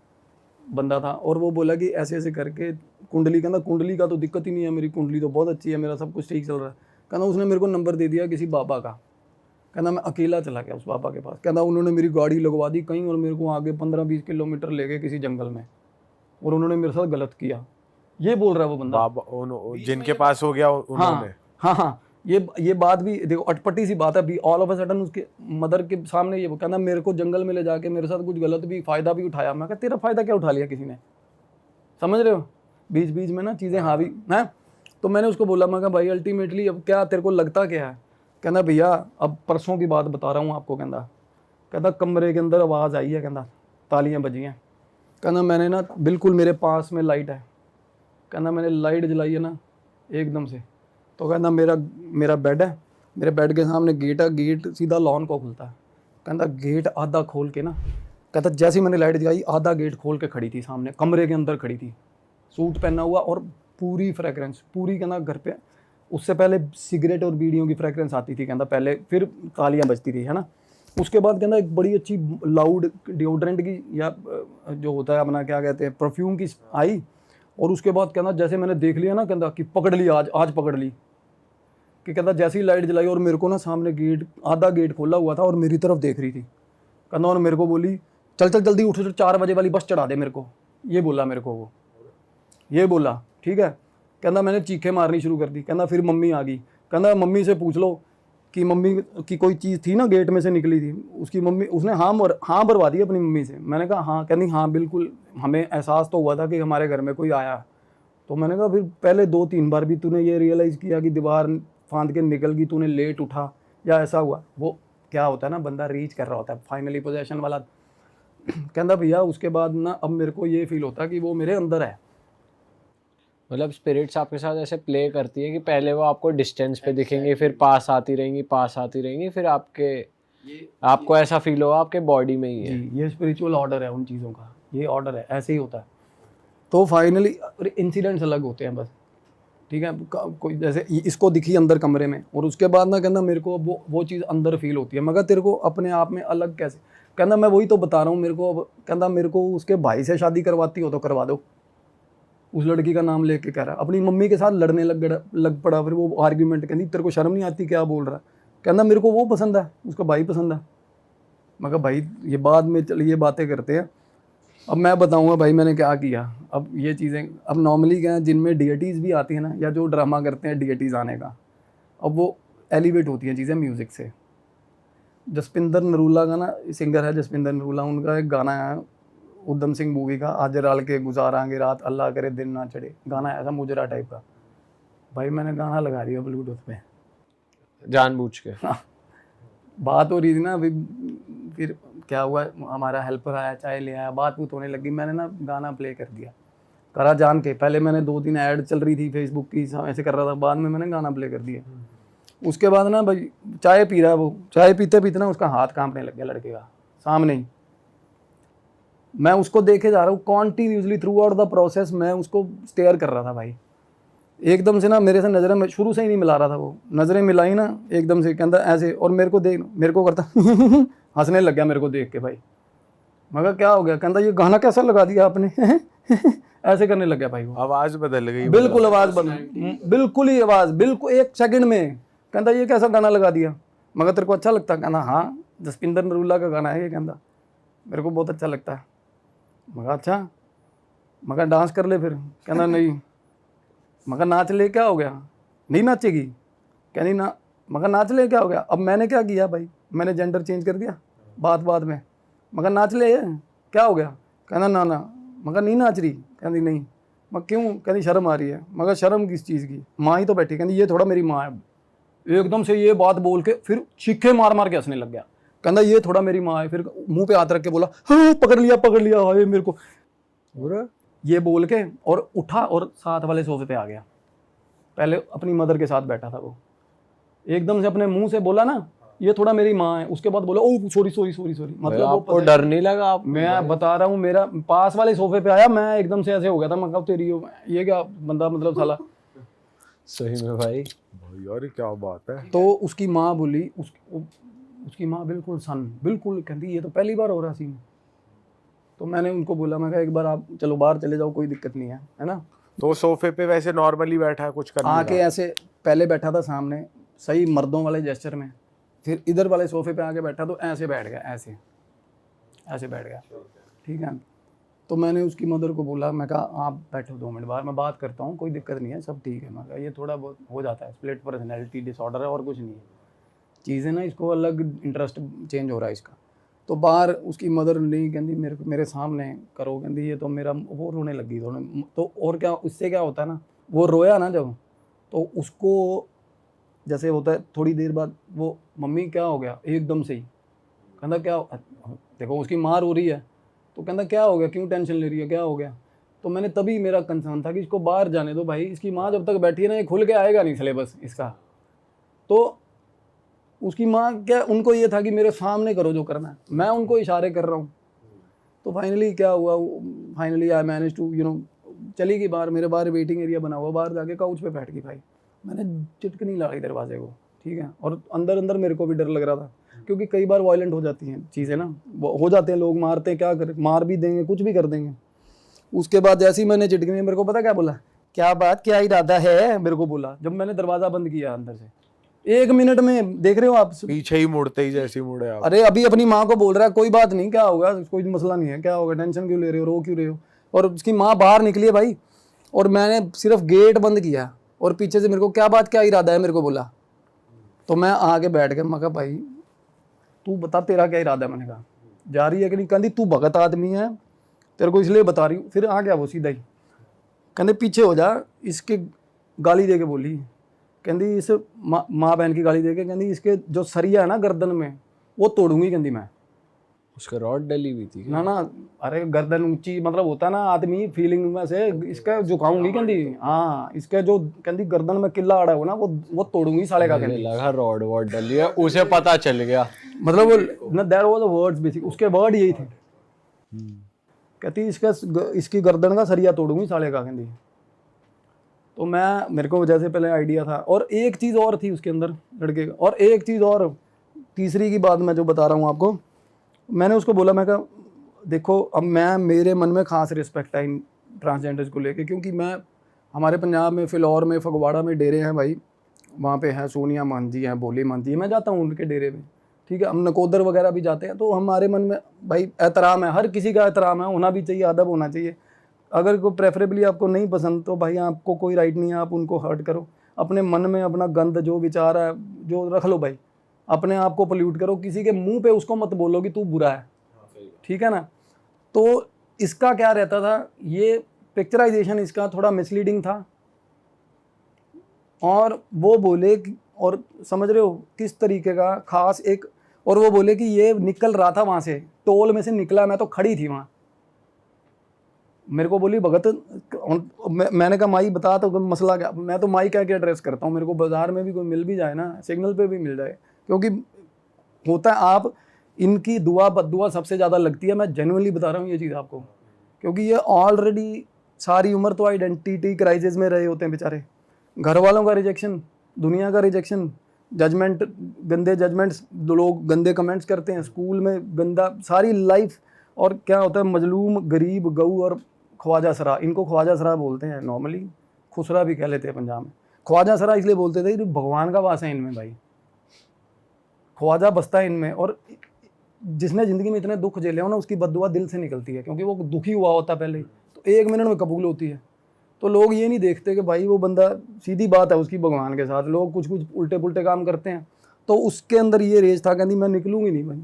बंदा था, और वो बोला कि ऐसे ऐसे करके कुंडली, कहना कुंडली का तो दिक्कत ही नहीं है, मेरी कुंडली तो बहुत अच्छी है, मेरा सब कुछ ठीक चल रहा है। कहना उसने मेरे को नंबर दे दिया किसी बाबा का, कहना मैं अकेला चला गया उस बाबा के पास। कहना उन्होंने मेरी गाड़ी लगवा दी कहीं और मेरे को आगे 15-20 किलोमीटर ले गए किसी जंगल में, और उन्होंने मेरे साथ गलत किया। ये बोल रहा है वो बंदा, बाबा जिनके पास हो गया उन्होंने। हाँ, ये बात भी देखो, अटपटी सी बात है भी। ऑल ऑफ अ सडन उसके मदर के सामने ये कहना मेरे को जंगल में ले जाके मेरे साथ कुछ गलत भी फ़ायदा भी उठाया। मैं कहा तेरा फ़ायदा क्या उठा लिया किसी ने, समझ रहे हो, बीच बीच में ना चीज़ें हावी हैं। तो मैंने उसको बोला, मैं कहा भाई अल्टीमेटली अब क्या तेरे को लगता क्या है। कहना भैया अब परसों की बात बता रहा हूँ आपको। कहता कमरे के अंदर आवाज़ आई है, कहता तालियां बजी हैं। कहना मैंने ना बिल्कुल मेरे पास में लाइट है, कहना मैंने लाइट जलाई है ना एकदम से, तो कहना मेरा बेड है मेरे बेड के सामने गेट है, गेट सीधा लॉन को खुलता है। कहता गेट आधा खोल के ना, कहता जैसे ही मैंने लाइट जगाई आधा गेट खोल के खड़ी थी सामने, कमरे के अंदर खड़ी थी, सूट पहना हुआ और पूरी फ्रेगरेंस पूरी, कहना घर पे उससे पहले सिगरेट और बीड़ियों की फ्रेगरेंस आती थी कहता पहले, फिर तालियां बजती थी, है ना। उसके बाद कहता एक बड़ी अच्छी लाउड डिओड्रेंट की या जो होता है अपना क्या कहते हैं परफ्यूम की आई। और उसके बाद कहना जैसे मैंने देख लिया ना, कहता कि पकड़ ली, आज पकड़ ली। कि कहता जैसी लाइट जलाई और मेरे को ना सामने गेट, आधा गेट खोला हुआ था और मेरी तरफ देख रही थी। कहना और मेरे को बोली चल चल जल्दी उठ, 4 बजे वाली बस चढ़ा दे मेरे को, ये बोला मेरे को वो, ये बोला ठीक है। कहना मैंने चीखें मारनी शुरू कर दी। कहना फिर मम्मी आ गई। कहना मम्मी से पूछ लो कि मम्मी की कोई चीज़ थी ना गेट में से निकली थी, उसकी मम्मी, उसने हाँ भरवा दी अपनी मम्मी से। मैंने कहा हाँ। कहनी हाँ बिल्कुल, हमें एहसास तो हुआ था कि हमारे घर में कोई आया। तो मैंने कहा फिर पहले 2-3 बार भी तूने ये रियलाइज़ किया कि दीवार फांद के निकल गई, तूने लेट उठा या ऐसा हुआ? वो क्या होता है ना, बंदा रीच कर रहा होता है फाइनली पोजेशन वाला। कहता भैया उसके बाद ना अब मेरे को ये फील होता है कि वो मेरे अंदर है। मतलब स्पिरिट्स आपके साथ ऐसे प्ले करती है कि पहले वो आपको डिस्टेंस पे दिखेंगे, फिर पास आती रहेंगी, फिर आपको ऐसा फील होगा आपके बॉडी में ही है। जी, ये स्पिरिचुअल ऑर्डर है उन चीज़ों का, ये ऑर्डर है, ऐसे ही होता है। तो फाइनली इंसिडेंट्स अलग होते हैं बस, ठीक है। कोई जैसे इसको दिखी अंदर कमरे में और उसके बाद ना कहना मेरे को वो चीज़ अंदर फील होती है। मगर तेरे को अपने आप में अलग कैसे? कहना मैं वही तो बता रहा हूँ, मेरे को अब कहना मेरे को उसके भाई से शादी करवाती हो तो करवा दो। उस लड़की का नाम लेके कह रहा है, अपनी मम्मी के साथ लड़ने लग पड़ा। फिर वो आर्ग्यूमेंट, कहती तेरे को शर्म नहीं आती क्या बोल रहा है? कहना मेरे को वो पसंद है, उसका भाई पसंद है। मगर भाई ये बाद में चलिए बातें करते हैं, अब मैं बताऊंगा भाई मैंने क्या किया। अब ये चीज़ें अब नॉर्मली क्या है, जिनमें डीएटीज़ भी आती है ना, या जो ड्रामा करते हैं डीएटीज़ आने का, अब वो एलिवेट होती हैं चीज़ें म्यूज़िक से। जसपिंदर नरूला का ना सिंगर है जसपिंदर नरूला, उनका एक गाना है उधम सिंह मूवी का, आज राल के गुजारांगे रात अल्लाह करे दिन ना चढ़े, गाना है ऐसा मुजरा टाइप का। भाई मैंने गाना लगा दिया ब्लूटूथ पे जानबूझ के। बात हो रही थी ना अभी, फिर क्या हुआ, हमारा हेल्पर आया, चाय ले आया, बात बूत होने लगी, मैंने ना गाना प्ले कर दिया, करा जान के। पहले मैंने 2-3 ऐड चल रही थी फेसबुक की, ऐसे कर रहा था, बाद में मैंने गाना प्ले कर दिया। उसके बाद ना भाई चाय पी रहा है वो, चाय पीते पीते ना उसका हाथ कांपने लग गया लड़के का सामने ही। मैं उसको देखे जा रहा हूँ continuously through out the process, मैं उसको स्टेयर कर रहा था भाई। एकदम से ना मेरे से नज़रें, मैं शुरू से ही नहीं मिला रहा था, वो नज़रें मिलाई ना एकदम से, कहता ऐसे, और मेरे को करता हंसने लग गया मेरे को देख के भाई। मगर क्या हो गया? कहता ये गाना कैसा लगा दिया आपने ऐसे करने लग गया भाई वो। आवाज बदल गई, बिल्कुल आवाज़ बदल, बिल्कुल ही आवाज़, बिल्कुल 1 सेकंड में। कहता ये कैसा गाना लगा दिया? मगर तेरे को अच्छा लगता है? कहना हाँ जसपिंदर नरूला का गाना है ये। कहता मेरे को बहुत अच्छा लगता है। मगर अच्छा, मगर डांस कर ले फिर। कहना नहीं। मगर नाच ले, क्या हो गया? नहीं नाचेगी? कहनी ना। मगर नाच ले, क्या हो गया? अब मैंने क्या किया भाई, मैंने जेंडर चेंज कर दिया बात में। मगर नाच ले, क्या हो गया? कहना ना ना। मगर नहीं नाच रही? कहती नहीं। मगर क्यों? कहती शर्म आ रही है। मगर शर्म किस चीज़ की? माँ ही तो बैठी। कहती ये थोड़ा मेरी माँ है। एकदम से ये बात बोल के फिर चीखे मार के हंसने लग गया। कहता ये थोड़ा मेरी माँ है। फिर मुंह पे हाथ रख के बोला हाँ पकड़ लिया हाय मेरे को, ये बोल के और उठा और साथ वाले सोफे पे आ गया। पहले अपनी मदर के साथ बैठा था वो, एकदम से अपने मुंह से बोला ना ये थोड़ा मेरी माँ है। उसके बाद बोला ओ सॉरी। मतलब आपको डर नहीं लगा? आप, मैं बता रहा हूँ, मेरा पास वाले सोफे पे आया, मैं एकदम से ऐसे हो गया था, मैं कहा तेरी ये क्या बंदा, मतलब साला। सही में भाई यार क्या बात है। तो उसकी माँ बोली, उसकी माँ बिल्कुल कहती ये तो पहली बार हो रहा सीन। तो मैंने उनको बोला, मैं कहा एक बार आप चलो बाहर चले जाओ, कोई दिक्कत नहीं है ना। तो सोफे पे वैसे नॉर्मली बैठा है, कुछ करने आके ऐसे पहले बैठा था सामने सही मर्दों वाले जेस्चर में, फिर इधर वाले सोफे पे आके बैठा तो ऐसे बैठ गया, ऐसे बैठ गया, ठीक है। तो मैंने उसकी मदर को बोला, मैं कहा आप बैठो 2 मिनट बाहर, मैं बात करता हूँ, कोई दिक्कत नहीं है, सब ठीक है। मैं कहा ये थोड़ा बहुत हो जाता है, स्प्लिट पर्सनैलिटी डिसऑर्डर है और कुछ नहीं है, चीज़ें ना, इसको अलग इंटरेस्ट चेंज हो रहा है इसका। तो बाहर उसकी मदर नहीं, कहती मेरे सामने करो, कहती ये तो मेरा, वो रोने लगी तो। और क्या उससे क्या होता है ना, वो रोया ना जब, तो उसको जैसे होता है थोड़ी देर बाद वो मम्मी क्या हो गया एकदम से ही, कहता क्या देखो उसकी माँ रो रही है, तो कहता क्या हो गया, क्यों टेंशन ले रही है, क्या हो गया? तो मैंने तभी, मेरा कंसर्न था कि इसको बाहर जाने दो भाई, इसकी माँ जब तक बैठी है ना, ये खुल के आएगा नहीं सिलेबस इसका। तो उसकी माँ क्या, उनको ये था कि मेरे सामने करो जो करना है, मैं उनको इशारे कर रहा हूँ। तो फाइनली क्या हुआ, फाइनली आई मैनेज टू चली गई बाहर, मेरे बाहर वेटिंग एरिया बना हुआ, बाहर जाके काउच पे बैठ गई भाई। मैंने चिटकनी लगाई दरवाजे को, ठीक है, और अंदर अंदर मेरे को भी डर लग रहा था, क्योंकि कई बार वायलेंट हो जाती हैं चीज़ें ना, हो जाते हैं लोग, मारते हैं, क्या करें, मार भी देंगे, कुछ भी कर देंगे। उसके बाद जैसे ही मैंने चिटकनी, मेरे को पता क्या बोला, क्या बात, क्या इरादा है, मेरे को बोला जब मैंने दरवाज़ा बंद किया अंदर से। 1 मिनट में, देख रहे हो आप, पीछे ही मुड़ते ही जैसे ही मुड़े आप। अरे अभी अपनी माँ को बोल रहा है कोई बात नहीं, क्या होगा, कोई मसला नहीं है, क्या होगा, टेंशन क्यों ले रहे हो, रो क्यों रहे हो। और उसकी माँ बाहर निकली है भाई, और मैंने सिर्फ गेट बंद किया, और पीछे से मेरे को क्या बात, क्या इरादा है, मेरे को बोला। तो मैं आके बैठ गया, मैं कहा भाई तू बता तेरा क्या इरादा है। मैंने कहा जा रही है कि नहीं, कहती तू भगत आदमी है, तेरे को इसलिए बता रही हूँ। फिर आ गया वो सीधा ही, कहते पीछे हो जा, इसके गाली दे के बोली, कहती इस माँ बहन की गाली दे के, कहती इसके जो सरिया है ना गर्दन में, वो तोड़ूंगी, कहती मैं। उसका रॉड डली हुई थी ना ना, अरे गर्दन ऊंची, मतलब होता है ना आदमी फीलिंग में से, इसका झुकाऊंगी, कहती हाँ, इसके जो कहती गर्दन में किला अड़ा हो ना, वो तोड़ूंगी साले का, मुझे कहती। लगा रॉड वॉड डली है, उसे पता चल गया। मतलब वो ना, that was the words basic, उसके वर्ड यही थे। कहती इसकी गर्दन का सरिया तोड़ूंगी साले का, कहती। तो मेरे को जैसे पहले आइडिया था, और एक चीज़ और थी उसके अंदर लड़के का, और एक चीज़ और, तीसरी की बात मैं जो बता रहा हूँ आपको, मैंने उसको बोला, मैं कहा देखो अब मेरे मन में खास रिस्पेक्ट है इन ट्रांसजेंडर्स को लेके, क्योंकि हमारे पंजाब में फिलौर में फगवाड़ा में डेरे हैं भाई, वहाँ पे हैं सोनिया मान जी हैं, भोली मान जी हैं, मैं जाता हूँ उनके डेरे में, ठीक है, हम नकोदर वगैरह भी जाते हैं। तो हमारे मन में भाई एहतराम है, हर किसी का एहतराम है, होना भी चाहिए, अदब होना चाहिए। अगर को प्रेफरेबली आपको नहीं पसंद तो भाई आपको कोई राइट नहीं है आप उनको हर्ट करो, अपने मन में अपना गंद जो विचार है जो रख लो भाई, अपने आप को पोल्यूट करो, किसी के मुंह पे उसको मत बोलो कि तू बुरा है, ठीक है ना। तो इसका क्या रहता था, ये पिक्चराइजेशन इसका थोड़ा मिसलीडिंग था, और वो बोले और समझ रहे हो किस तरीके का खास एक, और वो बोले कि ये निकल रहा था वहाँ से, टोल में से निकला, मैं तो खड़ी थी वहाँ, मेरे को बोली भगत, मैंने कहा माई बता तो मसला क्या, मैं तो माई कह के एड्रेस करता हूँ, मेरे को बाजार में भी कोई मिल भी जाए ना, सिग्नल पे भी मिल जाए, क्योंकि होता है आप, इनकी दुआ बद्दुआ सबसे ज़्यादा लगती है, मैं जेन्युइनली बता रहा हूँ ये चीज़ आपको, क्योंकि ये ऑलरेडी सारी उम्र तो आइडेंटिटी क्राइसिस में रहे होते हैं बेचारे, घर वालों का रिजेक्शन, दुनिया का रिजेक्शन, जजमेंट, गंदे जजमेंट्स, लोग गंदे कमेंट्स करते हैं, स्कूल में गंदा, सारी लाइफ। और क्या होता है, मजलूम, गरीब, गऊ और ख्वाजा सरा, इनको ख्वाजा सरा बोलते हैं नॉर्मली, खुसरा भी कह लेते हैं पंजाब में। ख्वाजा सरा इसलिए बोलते थे कि भगवान का वास है इनमें भाई, ख्वाजा बसता है इनमें, और जिसने ज़िंदगी में इतने दुख झेले हो ना, उसकी बद्दुआ दिल से निकलती है, क्योंकि वो दुखी हुआ होता है पहले, तो 1 मिनट में कबूल होती है। तो लोग ये नहीं देखते कि भाई वो बंदा, सीधी बात है उसकी भगवान के साथ, लोग कुछ कुछ उल्टे पुल्टे काम करते हैं, तो उसके अंदर ये रेज था, कहती मैं निकलूंगी नहीं भाई।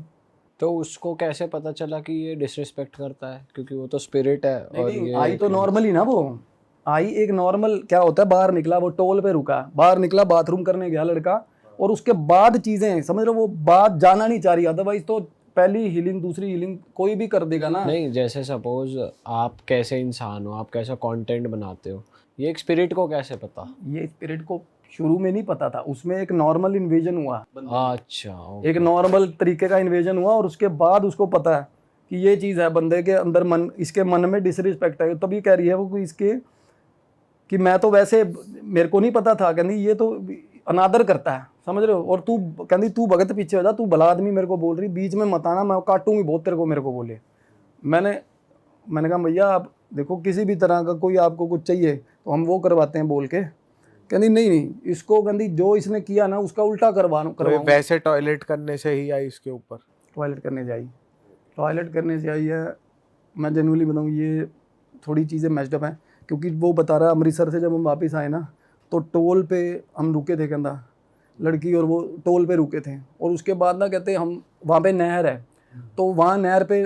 तो उसको कैसे पता चला कि ये डिसरिस्पेक्ट करता है, क्योंकि वो तो स्पिरिट है। और ये आई तो नॉर्मली ना, वो आई एक नॉर्मल, क्या होता है, बाहर निकला, वो टोल पे रुका, बाहर निकला, बाथरूम करने गया लड़का, और उसके बाद चीजें समझ रहे हो, वो बात जाना नहीं चाह रही, अदरवाइज तो पहली हीलिंग दूसरी हीलिंग कोई भी कर देगा ना। नहीं, जैसे सपोज आप कैसे इंसान हो, आप कैसा कंटेंट बनाते हो, ये एक स्पिरिट को कैसे पता? ये स्पिरिट को शुरू में नहीं पता था, उसमें एक नॉर्मल इन्वेजन हुआ, अच्छा, एक नॉर्मल तरीके का इन्वेजन हुआ, और उसके बाद उसको पता है कि ये चीज़ है बंदे के अंदर, मन, इसके मन में डिसरिस्पेक्ट है, तभी कह रही है वो कि इसके, कि मैं तो वैसे, मेरे को नहीं पता था, कहती ये तो अनादर करता है, समझ रहे हो, और तू, कहती तू भगत पीछे हो जा, तू भला आदमी मेरे को बोल रही, बीच में मत आना, मैं काटूंगी बहुत तेरे को, मेरे को बोले। मैंने कहा भैया आप देखो, किसी भी तरह का कोई आपको कुछ चाहिए तो हम वो करवाते हैं बोल के। कहती नहीं, इसको कहती जो इसने किया ना उसका उल्टा करवाऊं। वैसे टॉयलेट करने से ही आई इसके ऊपर, टॉयलेट करने से आई है। मैं जेन्युइनली बताऊँ, ये थोड़ी चीज़ें मैच्ड हैं, क्योंकि वो बता रहा है अमृतसर से जब हम वापस आए ना, तो टोल पे हम रुके थे, कहता लड़की और वो टोल पे रुके थे, और उसके बाद ना कहते हम वहाँ पे नहर है, तो वहाँ नहर पे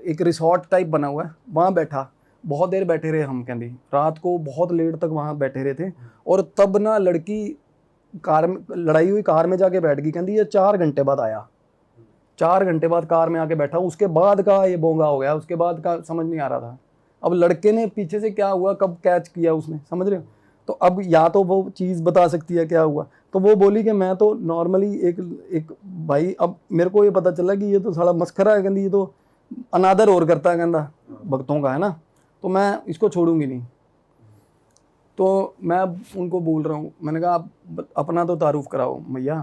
एक रिसोर्ट टाइप बना हुआ है, वहाँ बैठा, बहुत देर बैठे रहे हम, कहती रात को बहुत लेट तक वहाँ बैठे रहे थे। और तब ना लड़की कार में, लड़ाई हुई कार में जाके बैठ गई, कहती ये 4 घंटे बाद आया, 4 घंटे बाद कार में आके बैठा, उसके बाद का ये बोंगा हो गया, उसके बाद का समझ नहीं आ रहा था। अब लड़के ने पीछे से क्या हुआ, कब कैच किया उसने, समझ रहे हो, तो अब या तो वो चीज़ बता सकती है क्या हुआ। तो तो वो बोली कि मैं तो नॉर्मली एक भाई, अब मेरे को ये पता चला कि ये तो साला मस्खरा है, कहती ये तो अनादर और करता है कहता भक्तों का, है ना, तो मैं इसको छोड़ूंगी नहीं। तो मैं अब उनको बोल रहा हूँ, मैंने कहा आप अपना तो तारुफ कराओ मैया।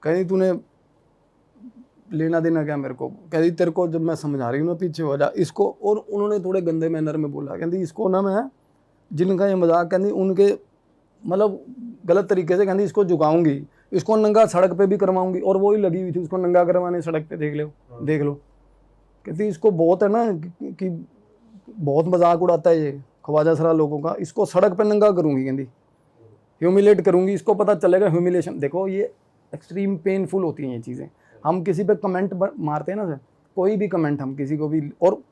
कही तूने लेना देना क्या मेरे को, कहती तेरे को जब मैं समझा रही हूँ ना पीछे हो जा इसको। और उन्होंने थोड़े गंदे मैनर में बोला, कहती इसको ना मैं जिनका ये मजाक, कहती उनके मतलब गलत तरीके से, कहती इसको झुकाऊंगी, इसको नंगा सड़क पे भी करवाऊंगी। और वो ही लगी हुई थी उसको नंगा करवाने सड़क पे, देख लो। कहती इसको बहुत है ना कि बहुत मजाक उड़ाता है ये ख्वाजा सरा लोगों का, इसको सड़क पे नंगा करूंगी, कहती ह्यूमिलेट करूंगी, इसको पता चलेगा ह्यूमिलेशन। देखो ये एक्सट्रीम पेनफुल होती हैं ये चीज़ें। हम किसी पे कमेंट मारते हैं ना सर, कोई भी कमेंट हम किसी को भी, और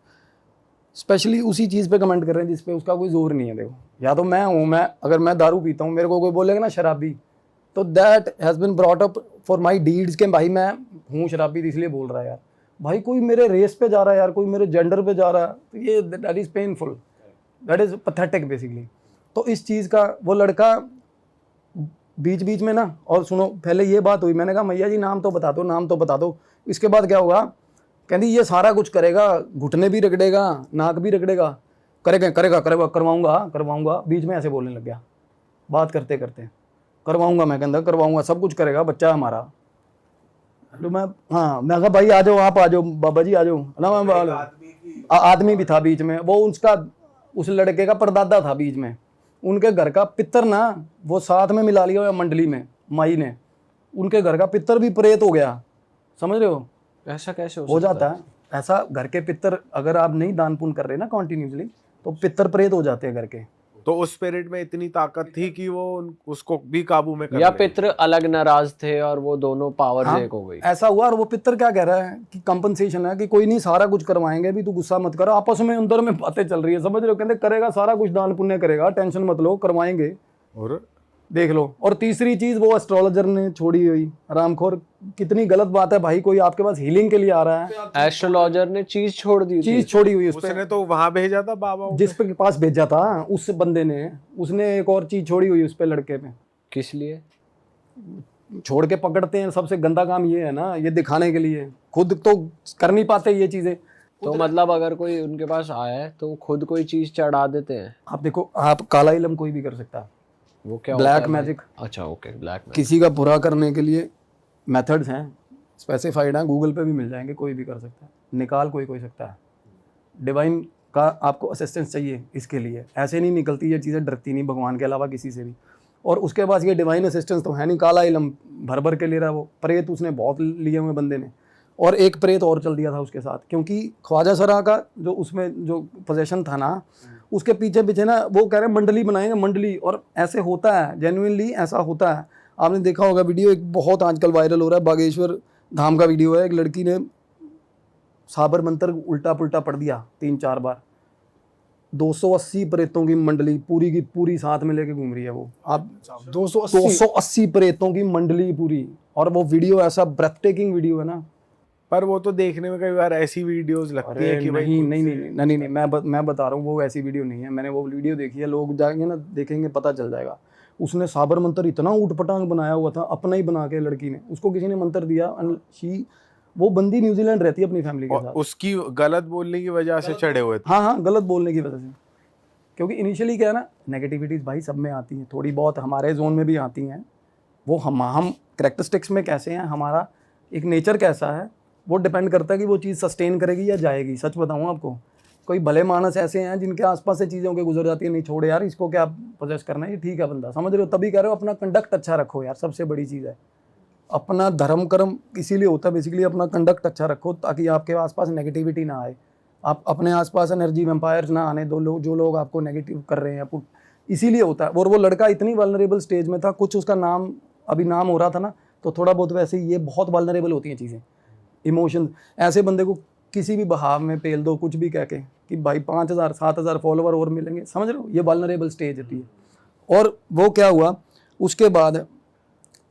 स्पेशली उसी चीज़ पे कमेंट कर रहे हैं जिस पे उसका कोई जोर नहीं है। देखो या तो मैं हूँ, मैं अगर मैं दारू पीता हूँ, मेरे को कोई बोलेगा ना शराबी, तो that has been brought up for my deeds के भाई मैं हूँ शराबी इसलिए बोल रहा है यार। भाई कोई मेरे रेस पे जा रहा है यार, कोई मेरे जेंडर पे जा रहा है, तो ये that is painful, that is pathetic basically. तो इस चीज़ का वो लड़का बीच बीच में ना, और सुनो पहले ये बात हुई, मैंने कहा मैया जी नाम तो बता दो, नाम तो बता दो, इसके बाद क्या होगा। कहती ये सारा कुछ करेगा, घुटने भी रगड़ेगा, नाक भी रगड़ेगा, करेगा करवाऊंगा। बीच में ऐसे बोलने लग गया बात करते करते, करवाऊंगा, मैं कहता करवाऊंगा, सब कुछ करेगा, बच्चा है हमारा। तो मैं मैं कहा भाई आ जाओ, आप आ जाओ बाबा जी आ जाओ ना। मैं आदमी भी था बीच में, वो उसका उस लड़के का परदादा था बीच में, उनके घर का पितर ना वो साथ में मिला लिया हुआ मंडली में, माई ने उनके घर का पितर भी प्रेत हो गया, समझ रहे हो। ऐसा कैसे हो जाता है ऐसा, घर के पितर अगर आप नहीं दान पुण्य कर रहे ना कॉन्टिन्यूसली, तो पितर प्रेत हो जाते हैं घर के। तो उस स्पिरिट में इतनी ताकत थी कि वो उसको भी काबू में कर या ले। पितर अलग नाराज थे और वो दोनों पावर्स एक हो गई। ऐसा हुआ। और वो पितर क्या कह रहा है कि कंपनसेशन है, कि कोई नहीं सारा कुछ करवाएंगे भी, तू गुस्सा मत कर। आपस में अंदर में बातें चल रही है, समझ रहे हो, कहते करेगा सारा कुछ दान पुण्य करेगा, टेंशन मत लो, करवाएंगे, और देख लो। और तीसरी चीज वो एस्ट्रोलॉजर ने छोड़ी हुई, रामखोर, कितनी गलत बात है भाई, कोई आपके पास हीलिंग के लिए आ रहा है, एस्ट्रोलॉजर ने चीज छोड़ दी, चीज छोड़ी हुई उस पे, उसने तो वहां भेजा था बाबा को। जिस पे पास भेजा था उस बंदे ने, उसने एक और चीज छोड़ी हुई उस पे, लड़के पे। किस लिए छोड़ के पकड़ते हैं, सबसे गंदा काम ये है ना, ये दिखाने के लिए, खुद तो कर नहीं पाते ये चीजें। तो मतलब अगर कोई उनके पास आया है तो खुद कोई चीज चढ़ा देते हैं। आप देखो, आप काला इलम कोई भी कर सकता है, वो क्या ब्लैक मैजिक। अच्छा ओके, ब्लैक मैजिक। किसी का बुरा करने के लिए मेथड्स हैं, स्पेसिफाइड हैं, गूगल पे भी मिल जाएंगे, कोई भी कर सकता है, निकाल कोई सकता है। डिवाइन का आपको असिस्टेंस चाहिए इसके लिए, ऐसे नहीं निकलती ये चीज़ें, डरती नहीं भगवान के अलावा किसी से भी। और उसके पास ये डिवाइन असिस्टेंस तो है नहीं, काला इलम भर के ले रहा है वो, प्रेत उसने बहुत लिए हुए बंदे ने, और एक प्रेत और चल दिया था उसके साथ, क्योंकि ख्वाजा सरा का जो उसमें जो पोजेशन था ना, उसके पीछे पीछे ना वो कह रहे हैं मंडली बनाएंगे, मंडली। और ऐसे होता है, जेन्युइनली ऐसा होता है। आपने देखा होगा वीडियो, एक बहुत आजकल वायरल हो रहा है, बागेश्वर धाम का वीडियो है, एक लड़की ने साबर मंत्र उल्टा पुल्टा पढ़ दिया 3-4 बार, 280 प्रेतों की मंडली पूरी की पूरी साथ में लेके घूम रही है वो। आप 280 प्रेतों की मंडली पूरी, और वो वीडियो ऐसा ब्रेथ टेकिंग वीडियो है ना। पर वो तो देखने में कई बार ऐसी वीडियोस लगती है कि भाई नहीं, मैं बता रहा हूँ वो ऐसी वीडियो नहीं है, मैंने वो वीडियो देखी है, लोग जाएंगे ना देखेंगे पता चल जाएगा। उसने साबर मंत्र इतना ऊटपटांग बनाया हुआ था, अपना ही बना के, लड़की ने, उसको किसी ने मंत्र दिया, वो बंदी न्यूजीलैंड रहती है अपनी फैमिली के साथ, उसकी गलत बोलने की वजह से चढ़े हुए थे। हाँ गलत बोलने की वजह से, क्योंकि इनिशियली क्या है ना, नेगेटिविटीज भाई सब में आती हैं, थोड़ी बहुत हमारे जोन में भी आती हैं। वो हम कैरेक्टरिस्टिक्स में कैसे हैं, हमारा एक नेचर कैसा है, वो डिपेंड करता है कि वो चीज़ सस्टेन करेगी या जाएगी। सच बताऊँ आपको, कोई भले मानस ऐसे हैं जिनके आसपास से चीज़ों के गुजर जाती है, नहीं छोड़ यार इसको क्या पोजेस करना है, ये ठीक है बंदा, समझ रहे हो। तभी कह रहे हो अपना कंडक्ट अच्छा रखो यार, सबसे बड़ी चीज़ है। अपना धर्म कर्म इसीलिए होता है बेसिकली, अपना कंडक्ट अच्छा रखो ताकि आपके आसपास नेगेटिविटी ना आए, आप अपने आसपास एनर्जी वैम्पायर्स ना आने दो, लोग जो लोग आपको नेगेटिव कर रहे हैं, इसीलिए होता है। और वो लड़का इतनी वल्नरेबल स्टेज में था, कुछ उसका नाम अभी नाम हो रहा था ना, तो थोड़ा बहुत वैसे ही ये बहुत वल्नरेबल होती हैं चीज़ें, इमोशन। ऐसे बंदे को किसी भी बहाव में पेल दो, कुछ भी कह के कि भाई 5,000-7,000 फॉलोवर और मिलेंगे, समझ रहे हो, ये वल्नरेबल स्टेज होती है। और वो क्या हुआ उसके बाद,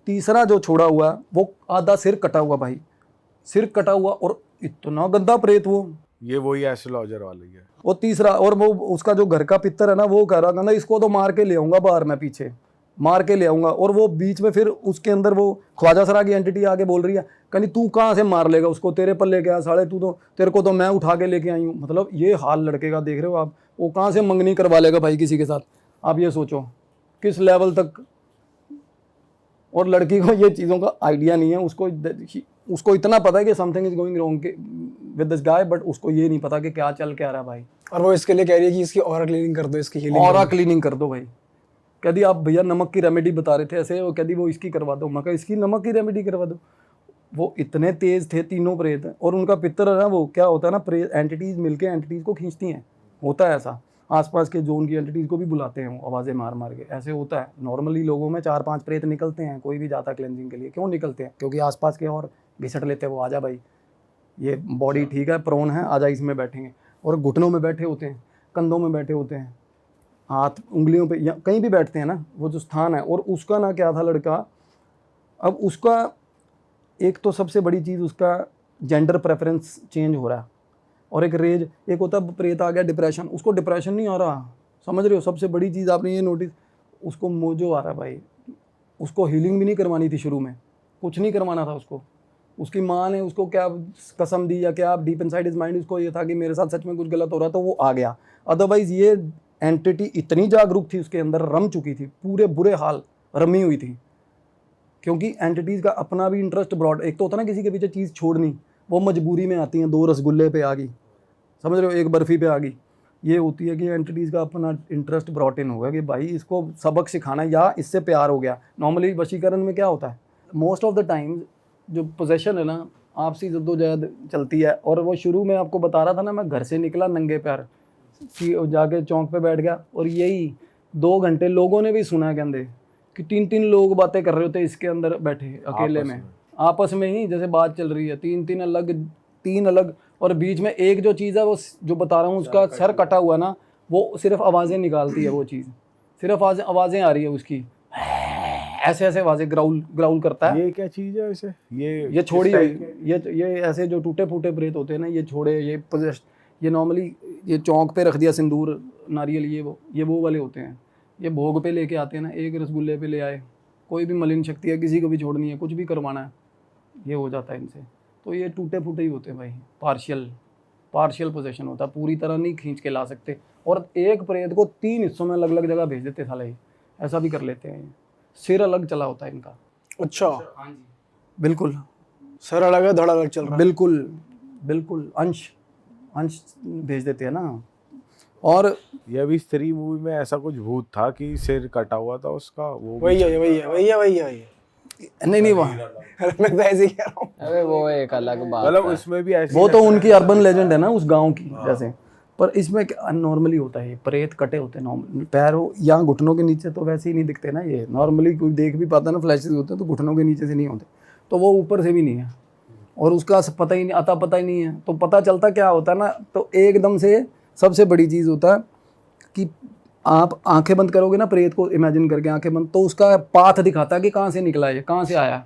तीसरा जो छोड़ा हुआ वो आधा सिर कटा हुआ भाई, सिर कटा हुआ, और इतना गंदा प्रेत वो, ये वही एस्ट्रोलॉजर वाला ही है। वो तीसरा। और वो उसका जो घर का पितर है ना, वो कह रहा था ना, इसको तो मार के ले आऊंगा बाहर मैं पीछे, मार के ले आऊँगा। और वो बीच में फिर उसके अंदर वो ख्वाजा सरा की एंटिटी आके बोल रही है, कहनी तू कहाँ से मार लेगा उसको, तेरे पल्ले क्या साले, तू तो, तेरे को तो मैं उठा के लेके आई हूँ। मतलब ये हाल लड़के का देख रहे हो आप, वो कहाँ से मंगनी करवा लेगा भाई किसी के साथ, आप ये सोचो किस लेवल तक। और लड़की को ये चीज़ों का आइडिया नहीं है, उसको इतना पता है कि something is going wrong with this guy, but उसको ये नहीं पता कि क्या चल क्या रहा है भाई। और वो इसके लिए कह रही है कि इसकी ऑरा क्लीनिंग कर दो, इसकी हीलिंग ऑरा क्लीनिंग कर दो भाई। कह दी आप भैया नमक की रेमेडी बता रहे थे ऐसे, वो कह दी वो इसकी करवा दो। मैं कहा इसकी नमक की रेमेडी करवा दो। वो इतने तेज थे तीनों प्रेत, और उनका पितर है ना, वो क्या होता है ना, प्रेत एंटिटीज मिलके एंटिटीज को खींचती हैं, होता है ऐसा। आसपास के जोन की एंटिटीज को भी बुलाते हैं वो आवाज़ें मार मार के, ऐसे होता है। नॉर्मली लोगों में 4-5 प्रेत निकलते हैं, कोई भी जाता क्लेंजिंग के लिए। क्यों निकलते हैं? क्योंकि आसपास के और घिसट लेते हैं, वो आजा भाई ये बॉडी ठीक है, प्रोन है, आजा इसमें बैठेंगे। और घुटनों में बैठे होते हैं, कंधों में बैठे होते हैं, हाथ उंगलियों पे या कहीं भी बैठते हैं ना, वो जो स्थान है। और उसका ना क्या था लड़का, अब उसका एक तो सबसे बड़ी चीज़ उसका जेंडर प्रेफरेंस चेंज हो रहा है। और एक रेज, एक होता है प्रेत आ गया डिप्रेशन, उसको डिप्रेशन नहीं आ रहा, समझ रहे हो। सबसे बड़ी चीज़ आपने ये नोटिस, उसको मोजो आ रहा है भाई। उसको हीलिंग भी नहीं करवानी थी शुरू में, कुछ नहीं करवाना था उसको। उसकी माँ ने उसको क्या कसम दी या क्या, डीप इनसाइड हिज माइंड उसको ये था कि मेरे साथ सच में कुछ गलत हो रहा, तो वो आ गया। अदरवाइज ये एंटिटी इतनी जागरूक थी उसके अंदर, रम चुकी थी, पूरे बुरे हाल रमी हुई थी। क्योंकि एंटिटीज़ का अपना भी इंटरेस्ट ब्रॉड, एक तो होता ना किसी के पीछे चीज़ छोड़नी, वो मजबूरी में आती हैं। 2 रसगुल्ले पे आ गई, समझ रहे हो, 1 बर्फ़ी पे आ गई। ये होती है कि एंटिटीज़ का अपना इंटरेस्ट ब्रॉट इन होगा कि भाई इसको सबक सिखाना या इससे प्यार हो गया। नॉर्मली वशीकरण में क्या होता है, मोस्ट ऑफ द टाइम जो पोजेशन है ना, आपसी जद्दोजहद चलती है। और वो शुरू में आपको बता रहा था ना, मैं घर से निकला नंगे पैर, जाके चौंक पे बैठ गया, और यही 2 घंटे लोगों ने भी सुना कहते कि 3-3 लोग बातें कर रहे होते इसके अंदर बैठे अकेले में, आपस में ही जैसे बात चल रही है, 3 अलग। और बीच में एक जो चीज़ है वो जो बता रहा हूँ, उसका सर कटा हुआ ना, वो सिर्फ आवाज़ें निकालती है। वो चीज़ सिर्फ आवाज़ें आ रही है उसकी, ऐसे आवाज़ें ग्राउल करता है। ये क्या चीज़ है वैसे? ये छोड़ी, ये ऐसे जो टूटे फूटे प्रेत होते हैं ना, ये छोड़े, ये नॉर्मली ये चौंक पे रख दिया सिंदूर नारियल, ये वो वाले होते हैं। ये भोग पे लेके आते हैं ना, 1 रसगुल्ले पे ले आए, कोई भी मलिन शक्ति है, किसी को भी छोड़नी है, कुछ भी करवाना है, ये हो जाता है इनसे। तो ये टूटे फूटे ही होते हैं भाई, पार्शियल पोजेशन होता है, पूरी तरह नहीं खींच के ला सकते। और एक प्रेत को 3 हिस्सों में अलग अलग जगह भेज देते साले, ये ऐसा भी कर लेते हैं। सिर अलग चला होता है इनका। अच्छा, हाँ जी, बिल्कुल। सर अलग है, धड़ अलग चल रहा है। बिल्कुल अंश भेज देते हैं ना। और ये अभी स्त्री मूवी में ऐसा कुछ भूत था कि सिर कटा हुआ था उसका, वो वही है। नहीं वहाँ, मैं तो ऐसे ही कह रहा हूँ। अरे वो एक अलग बात मतलब है। उसमें भी ऐसी वो तो उनकी अर्बन लेजेंड है ना उस गांव की जैसे। पर इसमें नॉर्मली होता है, प्रेत कटे होते हैं नॉर्मल, पैरों या घुटनों के नीचे तो वैसे ही नहीं दिखते ना। ये नॉर्मली कोई देख भी पाता ना, फ्लैशेस होते हैं तो घुटनों के नीचे से नहीं होते, तो वो ऊपर से भी नहीं है। और उसका पता ही नहीं है। तो पता चलता क्या होता है ना, तो एकदम से सबसे बड़ी चीज़ होता है कि आप आंखें बंद करोगे ना, प्रेत को इमेजिन करके आंखें बंद, तो उसका पाथ दिखाता है कि कहाँ से निकला है, कहाँ से आया।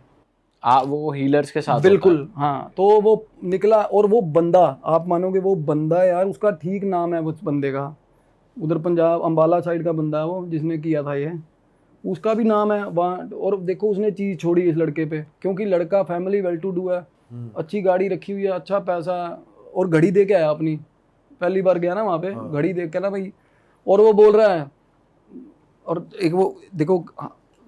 वो हीलर्स के साथ बिल्कुल, हाँ। तो वो निकला, और वो बंदा, आप मानोगे वो बंदा यार, उसका ठीक नाम है उस बंदे का, उधर पंजाब अंबाला साइड का बंदा है वो जिसने किया था ये, उसका भी नाम है वहाँ। और देखो उसने चीज़ छोड़ी इस लड़के पे, क्योंकि लड़का फैमिली वेल टू डू है, अच्छी गाड़ी रखी हुई है, अच्छा पैसा, और घड़ी दे के आया अपनी। पहली बार गया ना वहाँ पे, घड़ी देख के ना भाई, और वो बोल रहा है। और एक वो देखो,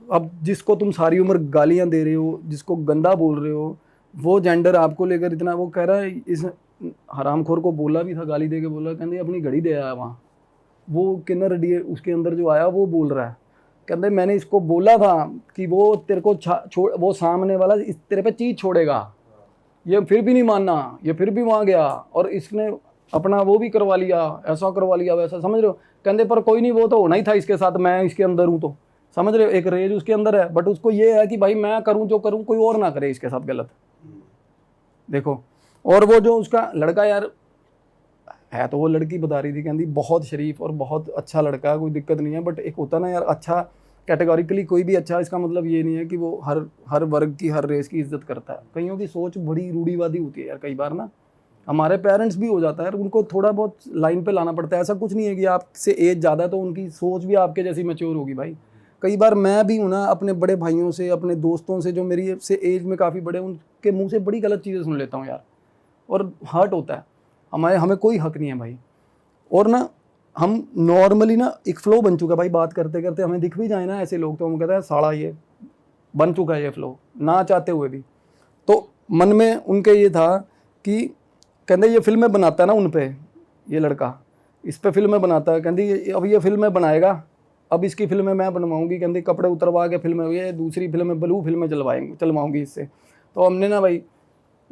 अब जिसको तुम सारी उम्र गालियाँ दे रहे हो, जिसको गंदा बोल रहे हो, वो जेंडर आपको लेकर इतना वो कह रहा है। इस हरामखोर को बोला भी था, गाली दे के बोला, कहते अपनी घड़ी दे आया वहाँ। वो किन्नर डी उसके अंदर जो आया वो बोल रहा है, कहते मैंने इसको बोला था कि वो तेरे को वो सामने वाला तेरे पे चीज़ छोड़ेगा, ये फिर भी नहीं मानना, ये फिर भी वहाँ गया, और इसने अपना वो भी करवा लिया, ऐसा करवा लिया, वैसा, समझ रहे हो। कहते पर कोई नहीं, वो तो होना ही था इसके साथ, मैं इसके अंदर हूँ, तो समझ रहे हो, एक रेज उसके अंदर है। बट उसको ये है कि भाई मैं करूँ जो करूँ, कोई और ना करे इसके साथ गलत। देखो, और वो जो उसका लड़का यार है, तो वो लड़की बता रही थी, कहती बहुत शरीफ और बहुत अच्छा लड़का है, कोई दिक्कत नहीं है। बट एक होता ना यार, अच्छा कैटेगोरिकली कोई भी अच्छा, इसका मतलब ये नहीं है कि वो हर वर्ग की, हर रेस की इज्जत करता है। कईयों की सोच बड़ी रूढ़ीवादी होती है यार, कई बार ना हमारे पेरेंट्स भी हो जाता है, उनको थोड़ा बहुत लाइन पे लाना पड़ता है। ऐसा कुछ नहीं है कि आपसे एज ज़्यादा है तो उनकी सोच भी आपके जैसी मैच्योर होगी भाई। कई बार मैं भी हूँ ना अपने बड़े भाइयों से, अपने दोस्तों से जो मेरी से एज में काफ़ी बड़े, उनके मुंह से बड़ी गलत चीज़ें सुन लेता हूँ यार, और हर्ट होता है। हमें कोई हक नहीं है भाई। और ना हम नॉर्मली ना एक फ़्लो बन चुका है भाई, बात करते करते हमें दिख भी जाए ना ऐसे लोग, तो हम कहते हैं साला ये बन चुका है ये फ़्लो, ना चाहते हुए भी। तो मन में उनके ये था कि कहते ये फिल्में बनाता है ना उन पे, ये लड़का इस पे फिल्में बनाता है, कहती अब ये फिल्में बनाएगा, अब इसकी फिल्में मैं बनवाऊंगी, कहती कपड़े उतरवा के फिल्में, ये दूसरी फिल्में ब्लू फिल्में चलवाऊंगी इससे। तो हमने ना भाई,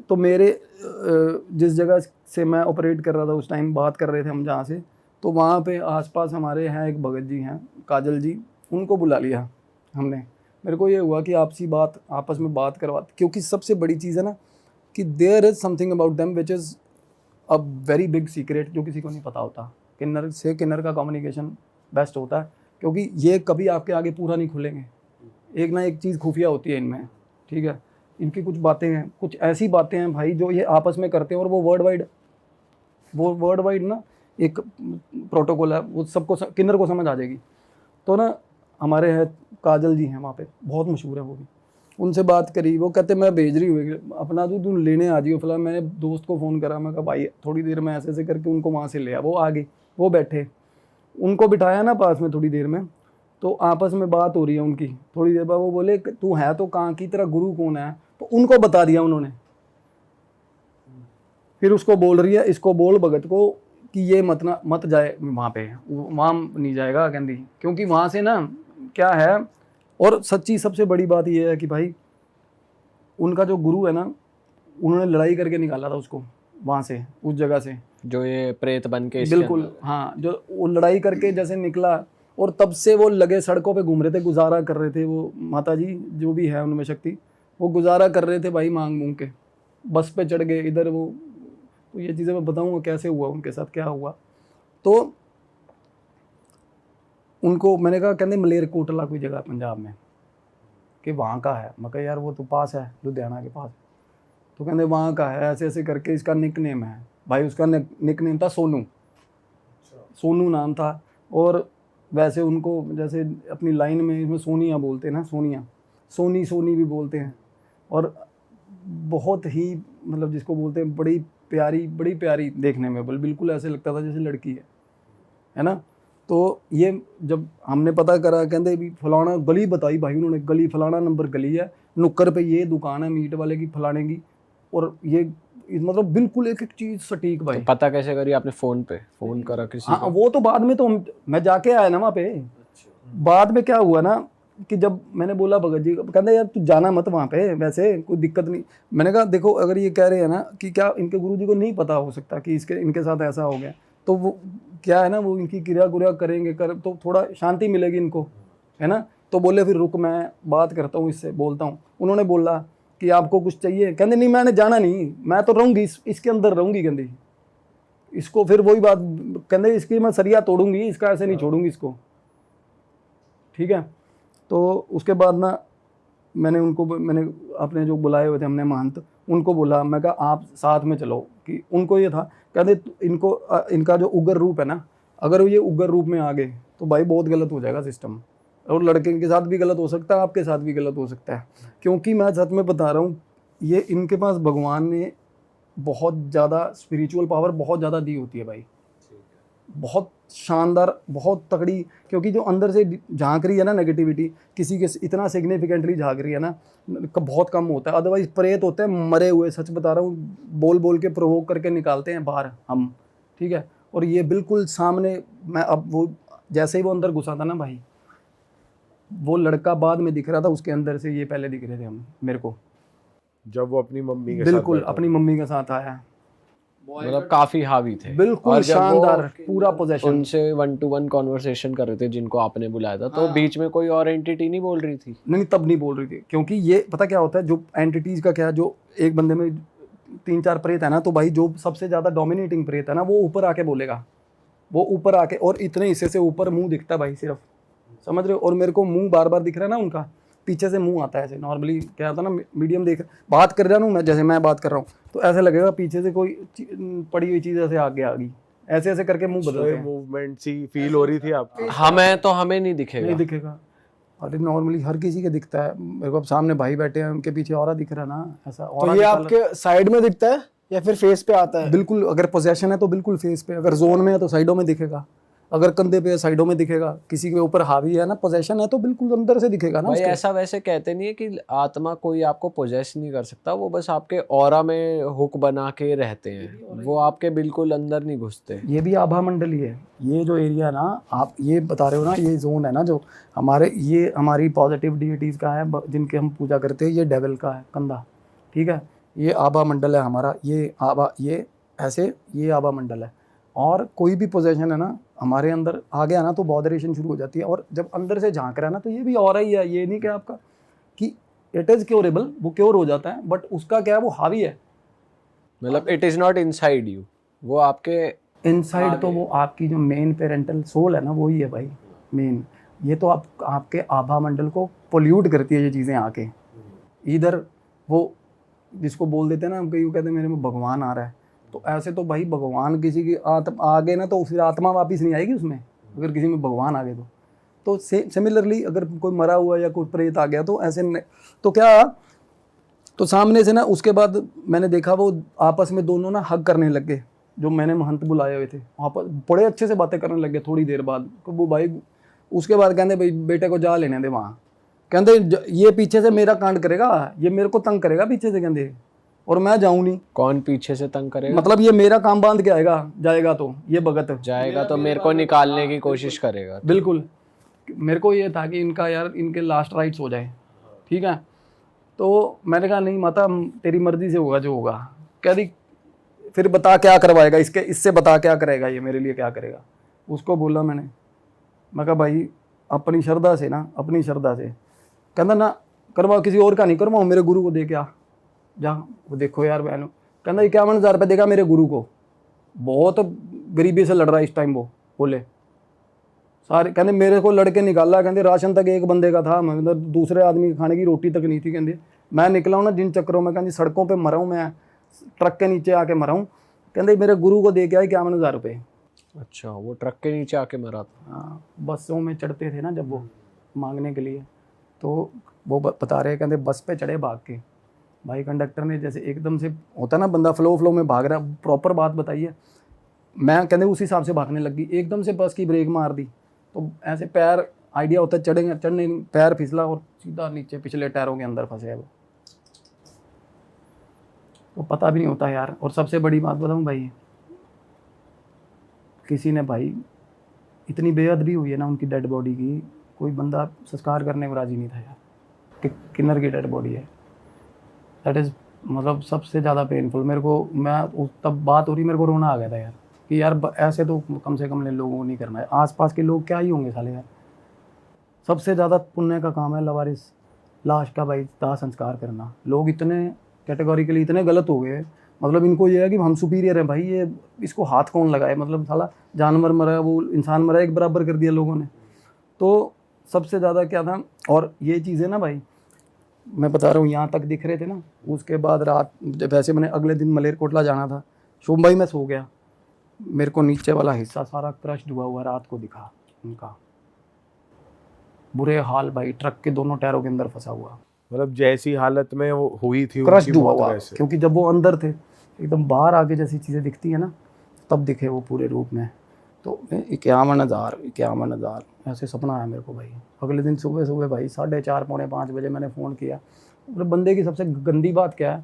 तो मेरे जिस जगह से मैं ऑपरेट कर रहा था उस टाइम, बात कर रहे थे हम जहाँ से, तो वहाँ पे आसपास हमारे हैं एक भगत जी हैं, काजल जी, उनको बुला लिया हमने। मेरे को ये हुआ कि आपस में बात करवाते, क्योंकि सबसे बड़ी चीज़ है ना कि there is something about them which is a very big secret, जो किसी को नहीं पता होता। किन्नर से किन्नर का कम्युनिकेशन बेस्ट होता है, क्योंकि ये कभी आपके आगे पूरा नहीं खुलेंगे, एक ना एक चीज़ खुफिया होती है इनमें, ठीक है। इनकी कुछ बातें हैं, कुछ ऐसी बातें हैं भाई जो ये आपस में करते हैं, और वो वर्ल्ड वाइड ना एक प्रोटोकॉल है, वो सबको किन्नर को समझ आ जाएगी। तो ना हमारे हैं काजल जी हैं वहाँ पे, बहुत मशहूर है वो भी, उनसे बात करी, वो कहते मैं भेज रही हूँ अपना, तू लेने आ जाइयो फिलहाल। मैंने दोस्त को फ़ोन करा, मैं कहा भाई थोड़ी देर में ऐसे ऐसे करके उनको वहाँ से ले आ। वो आ गए, वो बैठे, उनको बिठाया ना पास में थोड़ी देर में, तो आपस में बात हो रही है उनकी। थोड़ी देर बाद वो बोले तू है तो कहाँ की, तेरा गुरु कौन है, तो उनको बता दिया उन्होंने। फिर उसको बोल रही है, इसको बोल भगत को कि ये मत जाए वहाँ पे, वहाँ नहीं जाएगा कहती, क्योंकि वहाँ से ना क्या है। और सच्ची सबसे बड़ी बात ये है कि भाई उनका जो गुरु है ना, उन्होंने लड़ाई करके निकाला था उसको वहाँ से, उस जगह से, जो ये प्रेत बन के इसके बिल्कुल हाँ, जो वो लड़ाई करके जैसे निकला, और तब से वो लगे सड़कों पे घूम रहे थे, गुजारा कर रहे थे। वो माता जी जो भी है उनमें शक्ति, वो गुजारा कर रहे थे भाई मांग मूंग के, बस पे चढ़ गए इधर वो। तो ये चीज़ें मैं बताऊँगा कैसे हुआ उनके साथ, क्या हुआ। तो उनको मैंने कहा, कहते मलेरकोटला कोई जगह पंजाब में, कि वहाँ का है। मैं कहा यार वो तो पास है, लुधियाना के पास। तो कहते वहाँ का है, ऐसे ऐसे करके इसका निक नेम है भाई। उसका निक नेम था सोनू, सोनू नाम था। और वैसे उनको जैसे अपनी लाइन में इसमें सोनिया बोलते हैं ना, सोनी भी बोलते हैं। और बहुत ही मतलब जिसको बोलते हैं बड़ी प्यारी देखने में, बिल्कुल ऐसे लगता था जैसे लड़की है ना। तो ये जब हमने पता करा, कहते भी फलाना गली बताई भाई उन्होंने, गली फलाना नंबर गली है, नुक्कर पे ये दुकान है मीट वाले की फलाने की। और ये मतलब बिल्कुल एक एक चीज़ सटीक भाई। तो पता कैसे करी आपने? फोन करा किसी हाँ, वो तो बाद में, तो मैं जाके आया ना वहाँ पे। बाद में क्या हुआ ना कि जब मैंने बोला भगत जी, कहते यार तू जाना मत वहाँ पे, वैसे कोई दिक्कत नहीं। मैंने कहा देखो अगर ये कह रहे हैं ना कि क्या इनके गुरुजी को नहीं पता हो सकता कि इनके साथ ऐसा हो गया, तो वो क्या है ना, वो इनकी क्रिया करेंगे तो थोड़ा शांति मिलेगी इनको, है ना। तो बोले फिर रुक, मैं बात करता हूँ इससे, बोलता हूँ। उन्होंने बोला कि आपको कुछ चाहिए, कहते नहीं मैंने जाना नहीं, मैं तो रहूँगी इसके अंदर रहूँगी। कहते इसको फिर वही बात, कहते इसकी मैं सरिया तोड़ूंगी, इसका ऐसे नहीं छोड़ूंगी इसको, ठीक है। तो उसके बाद ना मैंने अपने जो बुलाए हुए थे हमने महंत, उनको बोला, मैं कहा आप साथ में चलो। कि उनको ये था, कहते इनका जो उग्र रूप है ना, अगर ये उग्र रूप में आ गए तो भाई बहुत गलत हो जाएगा सिस्टम। और लड़के के साथ भी गलत हो सकता है, आपके साथ भी गलत हो सकता है। क्योंकि मैं सच में बता रहा हूँ, ये इनके पास भगवान ने बहुत ज़्यादा स्पिरिचुअल पावर बहुत ज़्यादा दी होती है भाई, बहुत शानदार, बहुत तगड़ी। क्योंकि जो अंदर से झांक रही है ना नेगेटिविटी, किसी के इतना सिग्निफिकेंटली झांक रही है ना, बहुत कम होता है। अदरवाइज प्रेत होते हैं मरे हुए, सच बता रहा हूँ, बोल बोल के प्रोवोक करके निकालते हैं बाहर हम, ठीक है। और ये बिल्कुल सामने, मैं अब वो जैसे ही वो अंदर घुसा था ना भाई, वो लड़का बाद में दिख रहा था, उसके अंदर से ये पहले दिख रहे थे हम मेरे को, जब वो अपनी मम्मी के बिल्कुल साथ अपनी मम्मी के साथ आया, मतलब काफी हावी थे, बिल्कुल और जब वो शानदार पूरा पोजेशन। उनसे 1-to-1 कॉन्वर्सेशन कर रहे थे जिनको आपने बुलाया था, तो बीच में कोई और एंटिटी नहीं बोल रही थी? नहीं, तब नहीं बोल रही थी, क्योंकि ये पता क्या होता है, जो एंटिटीज का क्या है, जो एक बंदे में 3-4 प्रेत है ना, तो भाई जो सबसे ज़्यादा डोमिनेटिंग प्रेत है ना, वो ऊपर आके बोलेगा, वो ऊपर आके, और इतने हिस्से से ऊपर मुंह दिखता है भाई सिर्फ, समझ रहे हो। और मेरे को मुंह बार बार दिख रहा है ना उनका, पीछे से मुंह आता है ऐसे। नॉर्मली क्या होता है ना, मीडियम देख बात कर रहा हूँ मैं, जैसे मैं बात कर रहा हूँ, तो ऐसे लगेगा पीछे से कोई पड़ी हुई चीज़ ऐसे आगे आ गई, ऐसे ऐसे करके मुंह बदलते हैं। मूवमेंट सी फील हो रही थी आपको? हमें नहीं दिखेगा, नहीं दिखेगा। अरे नॉर्मली हर किसी के दिखता है मेरे को। अब सामने भाई बैठे हैं, उनके पीछे ऑरा दिख रहा है ना, ऐसा तो ऑरा ये निकाला। आपके साइड में दिखता है या फिर फेस पे आता है? बिल्कुल, अगर पोजेशन है तो बिल्कुल फेस पे, अगर जोन में है तो साइडों में दिखेगा, अगर कंधे पे है साइडों में दिखेगा, किसी के ऊपर हावी है ना पोजेशन है तो बिल्कुल अंदर से दिखेगा ना भाई उसके। ऐसा वैसे कहते नहीं है कि आत्मा कोई आपको पोजेस नहीं कर सकता, वो बस आपके ऑरा में हुक बना के रहते हैं, वो आपके बिल्कुल अंदर नहीं घुसते। ये भी आभा मंडली है। ये जो एरिया ना आप ये बता रहे हो ना, ये जोन है ना जो हमारे, ये हमारी पॉजिटिव डिएटीज का है जिनके हम पूजा करते हैं। ये डेविल का है कंधा, ठीक है। ये आभा मंडल है हमारा, ये आभा, ये ऐसे, ये आभा मंडल है। और कोई भी पोजेशन है ना हमारे अंदर आ गया ना तो बॉडरेशन शुरू हो जाती है। और जब अंदर से झांक रहा है ना तो ये भी और ही है, ये नहीं कि आपका कि इट इज़ क्योरेबल, वो क्योर हो जाता है, बट उसका क्या है, वो हावी है। मतलब it is not inside you, वो आपके इनसाइड तो वो आपकी जो मेन पेरेंटल सोल है ना, वो ही है भाई मेन। ये तो आपके आभा मंडल को पोल्यूट करती है ये चीज़ें आके। इधर वो जिसको बोल देते हैं ना, हम कहीं कहते हैं मेरे में भगवान आ रहा है, तो ऐसे तो भाई भगवान किसी की आ गए ना तो फिर आत्मा वापस नहीं आएगी उसमें, अगर किसी में भगवान आ गए तो सिमिलरली अगर कोई मरा हुआ या कोई प्रेत आ गया तो ऐसे तो क्या, तो सामने से ना उसके बाद मैंने देखा वो आपस में दोनों ना हग करने लग गए। जो मैंने महंत बुलाए हुए थे आपस बड़े अच्छे से बातें करने लग गए थोड़ी देर बाद। तो वो भाई उसके बाद कहते भाई बेटे को जा लेने दे वहाँ, कहते ये पीछे से मेरा कांड करेगा, ये मेरे को तंग करेगा पीछे से, कहते और मैं जाऊँ नहीं। कौन पीछे से तंग करेगा? मतलब ये मेरा काम बांध के आएगा, जाएगा तो ये भगत जाएगा तो मेरे को निकालने की कोशिश करेगा। बिल्कुल। मेरे को ये था कि इनका यार इनके लास्ट राइट्स हो जाए, ठीक है। तो मैंने कहा नहीं माता तेरी मर्जी से होगा जो होगा। कह दी फिर बता क्या करवाएगा इसके, इससे बता क्या करेगा ये मेरे लिए, क्या करेगा। उसको बोला मैं कहा भाई अपनी श्रद्धा से ना, अपनी श्रद्धा से। कहना ना करवाओ, किसी और का नहीं करवाओ, मेरे गुरु को दे क्या जा। वो देखो यार बहनों, कहना 51,000 रुपये देगा मेरे गुरु को, बहुत गरीबी से लड़ रहा है इस टाइम। वो बोले सारे, कहते मेरे को लड़के निकाला, कहते राशन तक एक बंदे का था, मतलब दूसरे आदमी खाने की रोटी तक नहीं थी। कहते मैं निकला हूँ ना जिन चक्करों में, कहते सड़कों पे मरा हूँ मैं, ट्रक के नीचे आके मरा हूँ। कहते मेरे गुरु को दे के आए 51,000 रुपये। अच्छा, वो ट्रक के नीचे आके मरा था? हाँ, बसों में चढ़ते थे ना जब वो मांगने के लिए, तो वो बता रहे, कहते बस पे चढ़े भाग के, भाई कंडक्टर ने जैसे एकदम से होता ना बंदा फ्लो में भाग रहा, प्रॉपर बात बताइए। मैं कहते उस हिसाब से भागने लगी, एकदम से बस की ब्रेक मार दी, तो ऐसे पैर आइडिया होता है चढ़ेंगे, चढ़ने पैर फिसला और सीधा नीचे पिछले टायरों के अंदर फंसे है वो। तो पता भी नहीं होता यार। और सबसे बड़ी बात बताऊं भाई, किसी ने भाई इतनी बेअदबी हुई है ना उनकी डेड बॉडी की, कोई बंदा संस्कार करने को राजी नहीं था यार कि किन्नर की डेड बॉडी है। दैट इज़ मतलब सबसे ज़्यादा पेनफुल मेरे को। मैं तब बात हो रही, मेरे को रोना आ गया था यार कि यार ऐसे तो कम से कम लोगों को नहीं करना है। आसपास के लोग क्या ही होंगे साले यार। सबसे ज़्यादा पुण्य का काम है लवारिस लाश का भाई दाह संस्कार करना। लोग इतने कैटेगोरिकली इतने गलत हो गए, मतलब इनको ये है कि हम सुपीरियर हैं भाई, ये इसको हाथ कौन लगाए, मतलब साला जानवर मरा वो इंसान मरा एक बराबर कर दिया लोगों ने। तो सबसे ज़्यादा क्या था, और ये चीज़ें ना भाई मैं बता रहा हूँ यहाँ तक दिख रहे थे ना। उसके बाद रात वैसे मैंने अगले दिन मलेरकोटला जाना था, शुंभाई में सो गया, मेरे को नीचे वाला हिस्सा सारा क्रश्ड हुआ रात को दिखा उनका, बुरे हाल भाई, ट्रक के दोनों टायरों के अंदर फंसा हुआ, मतलब जैसी हालत में वो हुई थी क्रश्ड उनकी हुआ मौत हुआ। वैसे। क्योंकि जब वो अंदर थे एकदम बाहर आके जैसी चीज़ें दिखती है ना तब दिखे वो पूरे रूप में। तो 51,000 ऐसे सपना आया मेरे को भाई। अगले दिन सुबह भाई 4:30 पौने 5 बजे मैंने फ़ोन किया। मतलब बंदे की सबसे गंदी बात क्या है,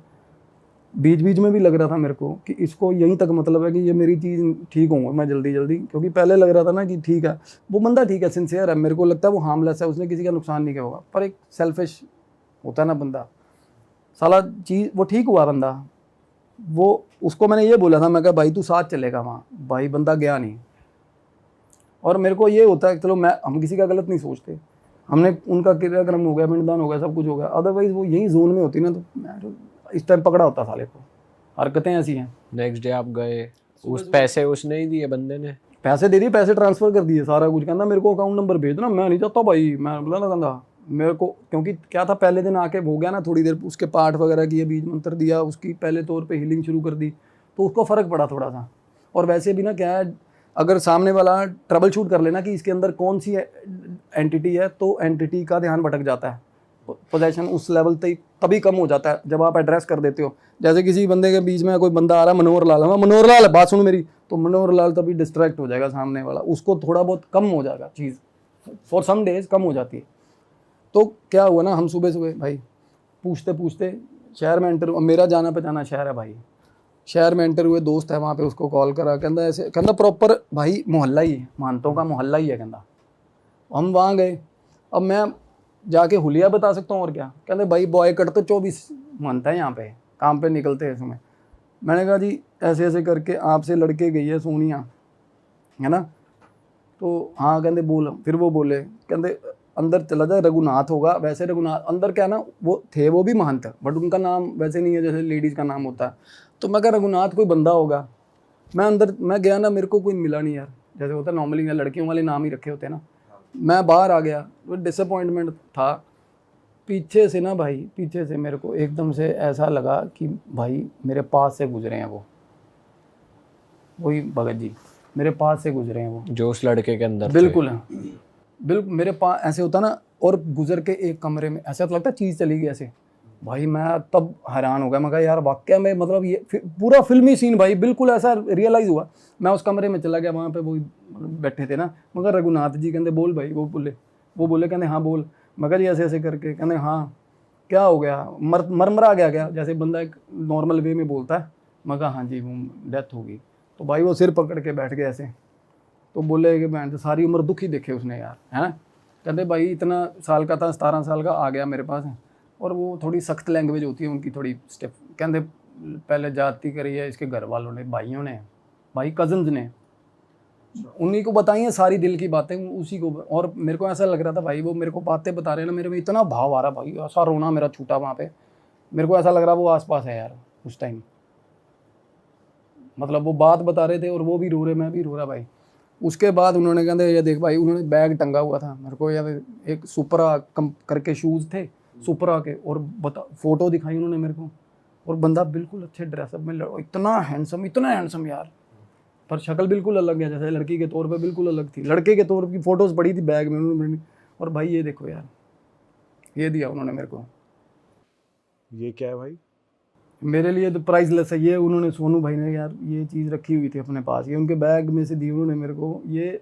बीच में भी लग रहा था मेरे को कि इसको यहीं तक मतलब है कि ये मेरी चीज़ ठीक होंगे मैं जल्दी, क्योंकि पहले लग रहा था ना कि ठीक है वो बंदा ठीक है, सिंसियर है, मेरे को लगता है वो हार्मलेस है, उसने किसी का नुकसान नहीं किया होगा। पर एक सेल्फिश होता है ना बंदा, साला चीज़ वो ठीक हुआ बंदा। वो उसको मैंने ये बोला था, मैं कहा भाई तू साथ चलेगा वहाँ, भाई बंदा गया नहीं। और मेरे को ये होता है चलो हम किसी का गलत नहीं सोचते, हमने उनका क्रियाक्रम हो गया, पिंडदान हो गया, सब कुछ हो गया, अदरवाइज वो यही जोन में होती ना तो मैं तो इस टाइम पकड़ा होता साले को। हरकतें ऐसी हैं। नेक्स्ट डे आप गए, उस पैसे उसने ही दिए बंदे ने? पैसे दे दिए, पैसे ट्रांसफ़र कर दिए, सारा कुछ। कहना मेरे को अकाउंट नंबर भेज दो ना, मैं नहीं चाहता भाई, मैं बोला ना कहना मेरे को, क्योंकि क्या था पहले दिन आके हो गया ना थोड़ी देर, उसके पाठ वगैरह किए, बीज मंत्र दिया, उसकी पहले तौर पे हीलिंग शुरू कर दी, तो उसको फ़र्क पड़ा थोड़ा सा। और वैसे भी ना क्या है, अगर सामने वाला ट्रबल शूट कर लेना कि इसके अंदर कौन सी एंटिटी है तो एंटिटी का ध्यान भटक जाता है, पोजेशन उस लेवल तक तभी कम हो जाता है जब आप एड्रेस कर देते हो। जैसे किसी बंदे के बीच में कोई बंदा आ रहा है, मनोहर लाल, मैं मनोहर लाल बात सुनो मेरी, तो मनोहर लाल तभी डिस्ट्रैक्ट हो जाएगा सामने वाला, उसको थोड़ा बहुत कम हो जाएगा चीज़, फॉर सम डेज कम हो जाती है। तो क्या हुआ ना, हम सुबह सुबह भाई पूछते पूछते शहर में एंटर, मेरा जाना पहचाना शहर है भाई, शहर में एंटर हुए, दोस्त है वहाँ पे, उसको कॉल करा, कहता ऐसे, कहता प्रॉपर भाई मोहल्ला ही है, मानतों का मोहल्ला ही है, कहता हम वहाँ गए। अब मैं जाके हुलिया बता सकता हूँ और क्या, कहते भाई बॉय कट तो 24 मानता है यहाँ पे, काम पे निकलते हैं इसमें। मैंने कहा जी ऐसे ऐसे करके आपसे लड़के गई है सोनिया, है ना, तो हाँ, कहते बोल, फिर वो बोले, कहते अंदर चला जाए, रघुनाथ होगा, वैसे रघुनाथ अंदर क्या ना, वो थे वो भी महंत, बट उनका नाम वैसे नहीं है जैसे लेडीज़ का नाम होता है। तो मैं कहा रघुनाथ कोई बंदा होगा, मैं अंदर मैं गया ना, मेरे को कोई मिला नहीं यार, जैसे होता है नॉर्मली लड़कियों वाले नाम ही रखे होते हैं ना। मैं बाहर आ गया, तो डिसअपॉइंटमेंट था। पीछे से ना भाई, पीछे से मेरे को एकदम से ऐसा लगा कि भाई मेरे पास से गुजरे हैं वो, वही भगत जी मेरे पास से गुजरे हैं वो, जो उस लड़के के अंदर थे। बिल्कुल बिल्कुल मेरे पास ऐसे होता ना, और गुजर के एक कमरे में ऐसा तो लगता चीज़ चली गई ऐसे। भाई मैं तब हैरान हो गया, मैं कहा यार वाकया में मतलब ये पूरा फिल्मी सीन भाई, बिल्कुल ऐसा रियलाइज़ हुआ। मैं उस कमरे में चला गया, वहाँ पे वो बैठे थे ना, मगर रघुनाथ जी कहते बोल भाई, वो बोले कहते हाँ बोल। मगर जी ऐसे ऐसे करके कहते हाँ क्या हो गया, मरमरा गया क्या, जैसे बंदा एक नॉर्मल वे में बोलता है। मगर हाँ जी वो डेथ होगी। तो भाई वो सिर पकड़ के बैठ गए ऐसे, तो बोले कि बहन सारी उम्र दुख ही देखे उसने यार, है ना। कहते भाई इतना साल का था, 17 साल का, आ गया मेरे पास, और वो थोड़ी सख्त लैंग्वेज होती है उनकी, थोड़ी स्टेप। कहते पहले जाति करी है इसके घर वालों ने, भाइयों ने, भाई कजन्स ने, उन्हीं को बताई हैं सारी दिल की बातें उसी को। और मेरे को ऐसा लग रहा था भाई वो मेरे को बातें बता रहे हैं ना, मेरे में इतना भाव आ रहा भाई, ऐसा रोना मेरा छूटा वहाँ पे। मेरे को ऐसा लग रहा वो आसपास है यार उस टाइम, मतलब वो बात बता रहे थे और वो भी रो रहे, मैं भी रो रहा भाई। उसके बाद उन्होंने कहते ये देख भाई, उन्होंने बैग टंगा हुआ था मेरे को, या एक सुपरा कम करके शूज़ थे सुपरा के, और फ़ोटो दिखाई उन्होंने मेरे को, और बंदा बिल्कुल अच्छे ड्रेसअप में, इतना हैंडसम यार, पर शक्ल बिल्कुल अलग है, जैसे लड़की के तौर पे बिल्कुल अलग थी, लड़के के तौर की फ़ोटोज़ पड़ी थी बैग में उन्होंने। और भाई ये देखो यार, ये दिया उन्होंने मेरे को। ये क्या है भाई? मेरे लिए तो प्राइसलेस है ये, उन्होंने सोनू भाई ने यार ये चीज़ रखी हुई थी अपने पास, ये उनके बैग में से दी उन्होंने मेरे को। ये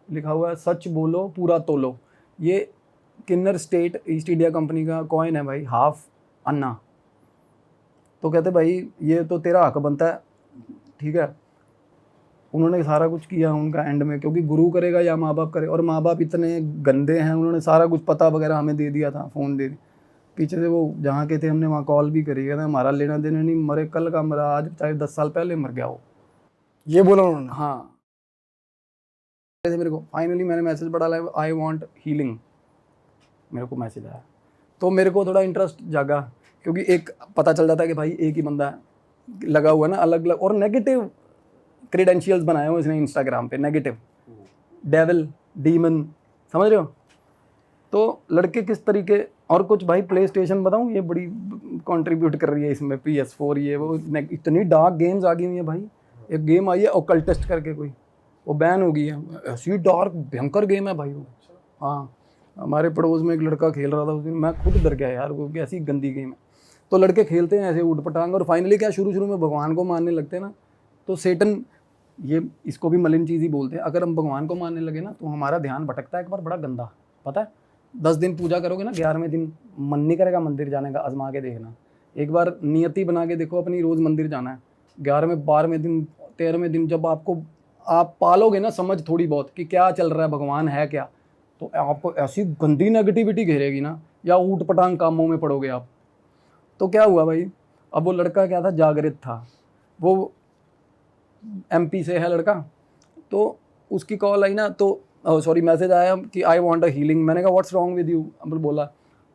लिखा हुआ है सच बोलो पूरा तोलो, ये किन्नर स्टेट ईस्ट इंडिया कंपनी का कॉइन है भाई, हाफ अन्ना। तो कहते भाई ये तो तेरा हक बनता है, ठीक है। उन्होंने सारा कुछ किया उनका एंड में, क्योंकि गुरु करेगा या माँ बाप करे, और माँ बाप इतने गंदे हैं, उन्होंने सारा कुछ पता वगैरह हमें दे दिया था, फ़ोन दे दिया। पीछे से वो जहाँ के थे हमने वहाँ कॉल भी करी, कहते हमारा लेना देना नहीं, मरे कल का मरा आज, चाहे 10 साल पहले मर गया हो, ये बोला उन्होंने? हाँ। ऐसे मेरे को फाइनली मैंने मैसेज पढ़ा, आई वांट हीलिंग, मेरे को मैसेज आया, तो मेरे को थोड़ा इंटरेस्ट जागा, क्योंकि एक पता चल जाता है कि भाई एक ही बंदा लगा हुआ है ना, अलग अलग, और नेगेटिव क्रेडेंशियल्स बनाए हुए इसने इंस्टाग्राम पे, नेगेटिव, डेविल, डीमन, समझ रहे हो। तो लड़के किस तरीके, और कुछ भाई प्ले स्टेशन बताऊँ, ये बड़ी कंट्रीब्यूट कर रही है इसमें, PS4 ये वो, इतनी डार्क गेम्स आ गई हुई है भाई। एक गेम आई है ओकल्टिस्ट करके कोई, वो बैन हो गई है, ऐसी डार्क भयंकर गेम है भाई वो। हाँ, हमारे पड़ोस में एक लड़का खेल रहा था उस दिन, मैं खुद डर गया यार, वो ऐसी गंदी गेम है। तो लड़के खेलते हैं ऐसे उठ पटांग, और फाइनली क्या, शुरू में भगवान को मानने लगते हैं ना, तो सेटन, ये इसको भी मलिन चीज़ ही बोलते हैं। अगर हम भगवान को मानने लगे ना, तो हमारा ध्यान भटकता है एक बार, बड़ा गंदा, पता है। 10 दिन पूजा करोगे ना, 11वें दिन मन नहीं करेगा मंदिर जाने का, आजमा के देखना। एक बार नियति बना के देखो अपनी, रोज़ मंदिर जाना है। 11वें 12वें दिन 13वें दिन जब आप पालोगे ना समझ थोड़ी बहुत कि क्या चल रहा है, भगवान है क्या, तो आपको ऐसी गंदी नेगेटिविटी घेरेगी ना, या ऊट पटांग कामों में पड़ोगे आप। तो क्या हुआ भाई, अब वो लड़का क्या था, जागृत था, वो MP से है लड़का, तो उसकी कॉल आई ना, तो सॉरी मैसेज आया कि आई वांट अ हीलिंग। मैंने कहा व्हाट्स रॉन्ग विद यू, बोला,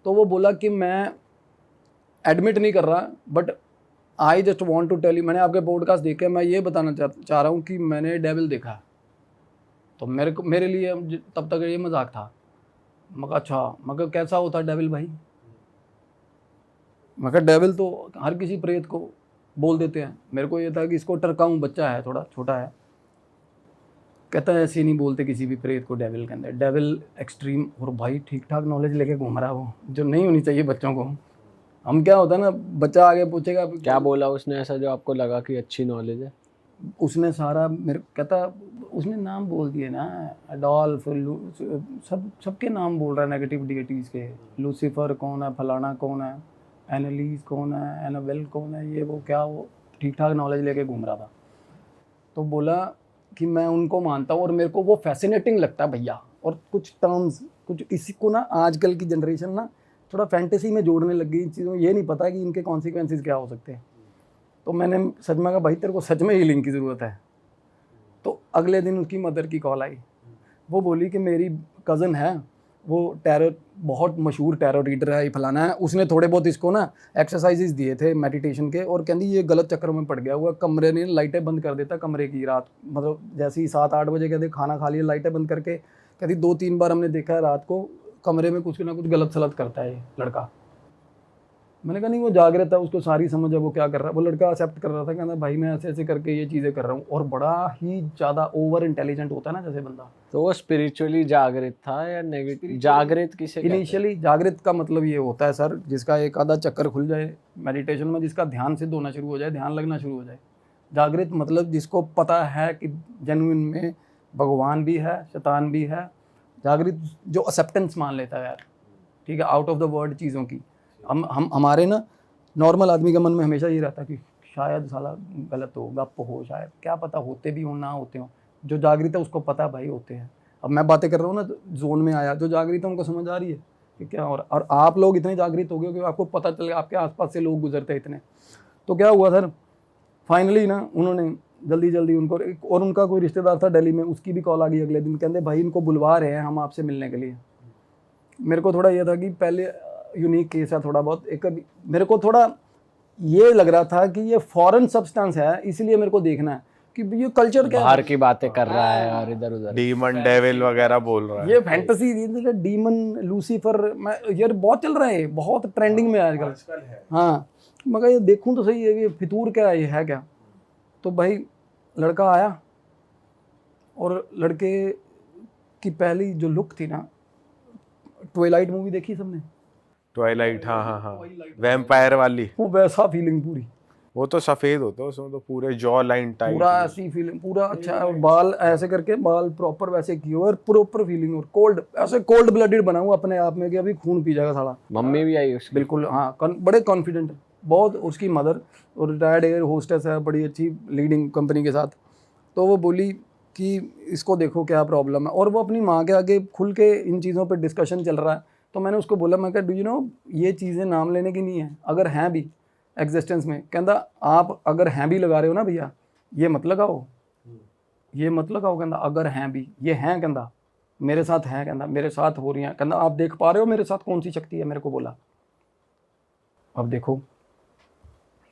तो वो बोला कि मैं एडमिट नहीं कर रहा, but I just want to tell you, मैंने आपके पॉडकास्ट देखे, मैं ये बताना चाह रहा हूँ कि मैंने डेविल देखा। तो मेरे लिए तब तक ये मजाक था। मगर अच्छा, मगर कैसा होता है डेविल भाई, मगर डेविल तो हर किसी प्रेत को बोल देते हैं। मेरे को ये था कि इसको टरकाऊँ, बच्चा है थोड़ा छोटा है, कहता है ऐसे नहीं बोलते किसी भी प्रेत को डेविल के अंदर, डेविल एक्सट्रीम। और भाई ठीक ठाक नॉलेज लेके घूम रहा है वो, जो नहीं होनी चाहिए बच्चों को। हम क्या होता है ना, बच्चा आगे पूछेगा क्या बोला उसने ऐसा जो आपको लगा कि अच्छी नॉलेज है? उसने सारा मेरे कहता, उसने नाम बोल दिए ना, अडोल्फ, सबके नाम बोल रहा है नेगेटिव डिएटीज़ के। लूसीफर कौन है, फलाना कौन है, एनालीज कौन है, एनाबेल कौन है, ये वो क्या, वो ठीक ठाक नॉलेज लेके घूम रहा था। तो बोला कि मैं उनको मानता हूँ और मेरे को वो फैसिनेटिंग लगता है भैया। और कुछ टर्म्स, कुछ इसी को ना आजकल की जनरेशन ना थोड़ा फैंटेसी में जोड़ने लग गई इन चीज़ों, ये नहीं पता कि इनके कॉन्सिक्वेंसेस क्या हो सकते हैं। तो मैंने सच में कहा भाई तेरे को सच में हीलिंग की ज़रूरत है। तो अगले दिन उसकी मदर की कॉल आई, वो बोली कि मेरी कज़न है, वो टैरो, बहुत मशहूर टैरो रीडर है, ये फलाना है, उसने थोड़े बहुत इसको ना एक्सरसाइजेज दिए थे मेडिटेशन के, और कहती ये गलत चक्कर में पड़ गया हुआ, कमरे ने लाइटें बंद कर देता कमरे की रात, मतलब जैसे ही 7-8 बजे कहते खाना खा लिया लाइटें बंद करके, कहती 2-3 बार हमने देखा है रात को कमरे में कुछ ना कुछ गलत सलत करता है ये लड़का। मैंने कहा नहीं वो जागृत है, उसको सारी समझ है वो क्या कर रहा है। वो लड़का एक्सेप्ट कर रहा था, कहता भाई मैं ऐसे ऐसे करके ये चीज़ें कर रहा हूँ, और बड़ा ही ज़्यादा ओवर इंटेलिजेंट होता है ना जैसे बंदा। तो वो स्पिरिचुअली जागृत था या नेगेटिव जागृत किसे कहते हैं? इनिशियली जागृत का मतलब ये होता है सर, जिसका एक आधा चक्कर खुल जाए मेडिटेशन में, जिसका ध्यान सिद्ध होना शुरू हो जाए, ध्यान लगना शुरू हो जाए। जागृत मतलब जिसको पता है कि जेन्युइन में भगवान भी है, शैतान भी है। जागृत जो एक्सेप्टेंस मान लेता है यार, ठीक है, आउट ऑफ द वर्ड चीज़ों की। हम हमारे ना नॉर्मल आदमी के मन में हमेशा ये रहता है कि शायद साला गलत हो, गप हो, शायद क्या पता होते भी हो ना होते हो। जो जागृत है उसको पता भाई होते हैं। अब मैं बातें कर रहा हूँ ना, जोन में आया, जो जागृत है उनको समझ आ रही है कि क्या हो रहा है। और आप लोग इतने जागृत हो गए कि आपको पता चल गया, आपके आसपास से लोग गुजरते हैं इतने। तो क्या हुआ सर, फाइनली ना उन्होंने जल्दी उनको, और उनका कोई रिश्तेदार था दिल्ली में, उसकी भी कॉल आ गई अगले दिन, कहते भाई इनको बुलवा रहे हैं हम आपसे मिलने के लिए। मेरे को थोड़ा ये था कि पहले यूनिक केस है थोड़ा बहुत, एक मेरे को थोड़ा ये लग रहा था कि ये फॉरेन सब्सटेंस है, इसलिए मेरे को देखना है कि ये कल्चर क्या बाहर की बातें कर रहा है और इधर उधर डीमन डेविल वगैरह बोल रहा है। ये फैंटेसी, डीमन, लूसीफर, मैं यार बहुत चल रहा है, बहुत ट्रेंडिंग में आजकल। हाँ, मगर ये देखूं तो सही है ये फितूर क्या है, ये है क्या। तो भाई लड़का आया, और लड़के की पहली जो लुक थी ना, ट्वाइलाइट मूवी देखी सबने? ट्वाइलाइट, हाँ, वैम्पायर वाली, वो वैसा फीलिंग पूरी, वो तो सफेद होता है उसमें, तो पूरे जॉ लाइन टाइट, पूरा ऐसी फीलिंग, पूरा अच्छा है। और बाल ऐसे करके, बाल प्रॉपर वैसे किए और प्रॉपर फीलिंग, और कोल्ड, ऐसे कोल्ड ब्लडेड बना हुआ अपने आप में कि अभी खून पी जाएगा साला। मम्मी भी आई उसकी? बिल्कुल हाँ, बड़े कॉन्फिडेंट बहुत। उसकी मदर और रिटायर्ड एयर होस्टेस है बड़ी अच्छी लीडिंग कंपनी के साथ। तो वो बोली कि इसको देखो क्या प्रॉब्लम है, और वो अपनी माँ के आगे खुल के इन चीज़ों पर डिस्कशन चल रहा है। तो मैंने उसको बोला, मैं कहा डू यू नो ये चीज़ें नाम लेने की नहीं है, अगर हैं भी एग्जिस्टेंस में। कहता आप अगर हैं भी लगा रहे हो ना भैया, ये मत लगाओ, ये मत लगाओ। कहता अगर हैं भी, ये हैं, कहता मेरे साथ हैं, कहता मेरे साथ हो रही हैं। कहता आप देख पा रहे हो मेरे साथ कौन सी शक्ति है, मेरे को बोला। अब देखो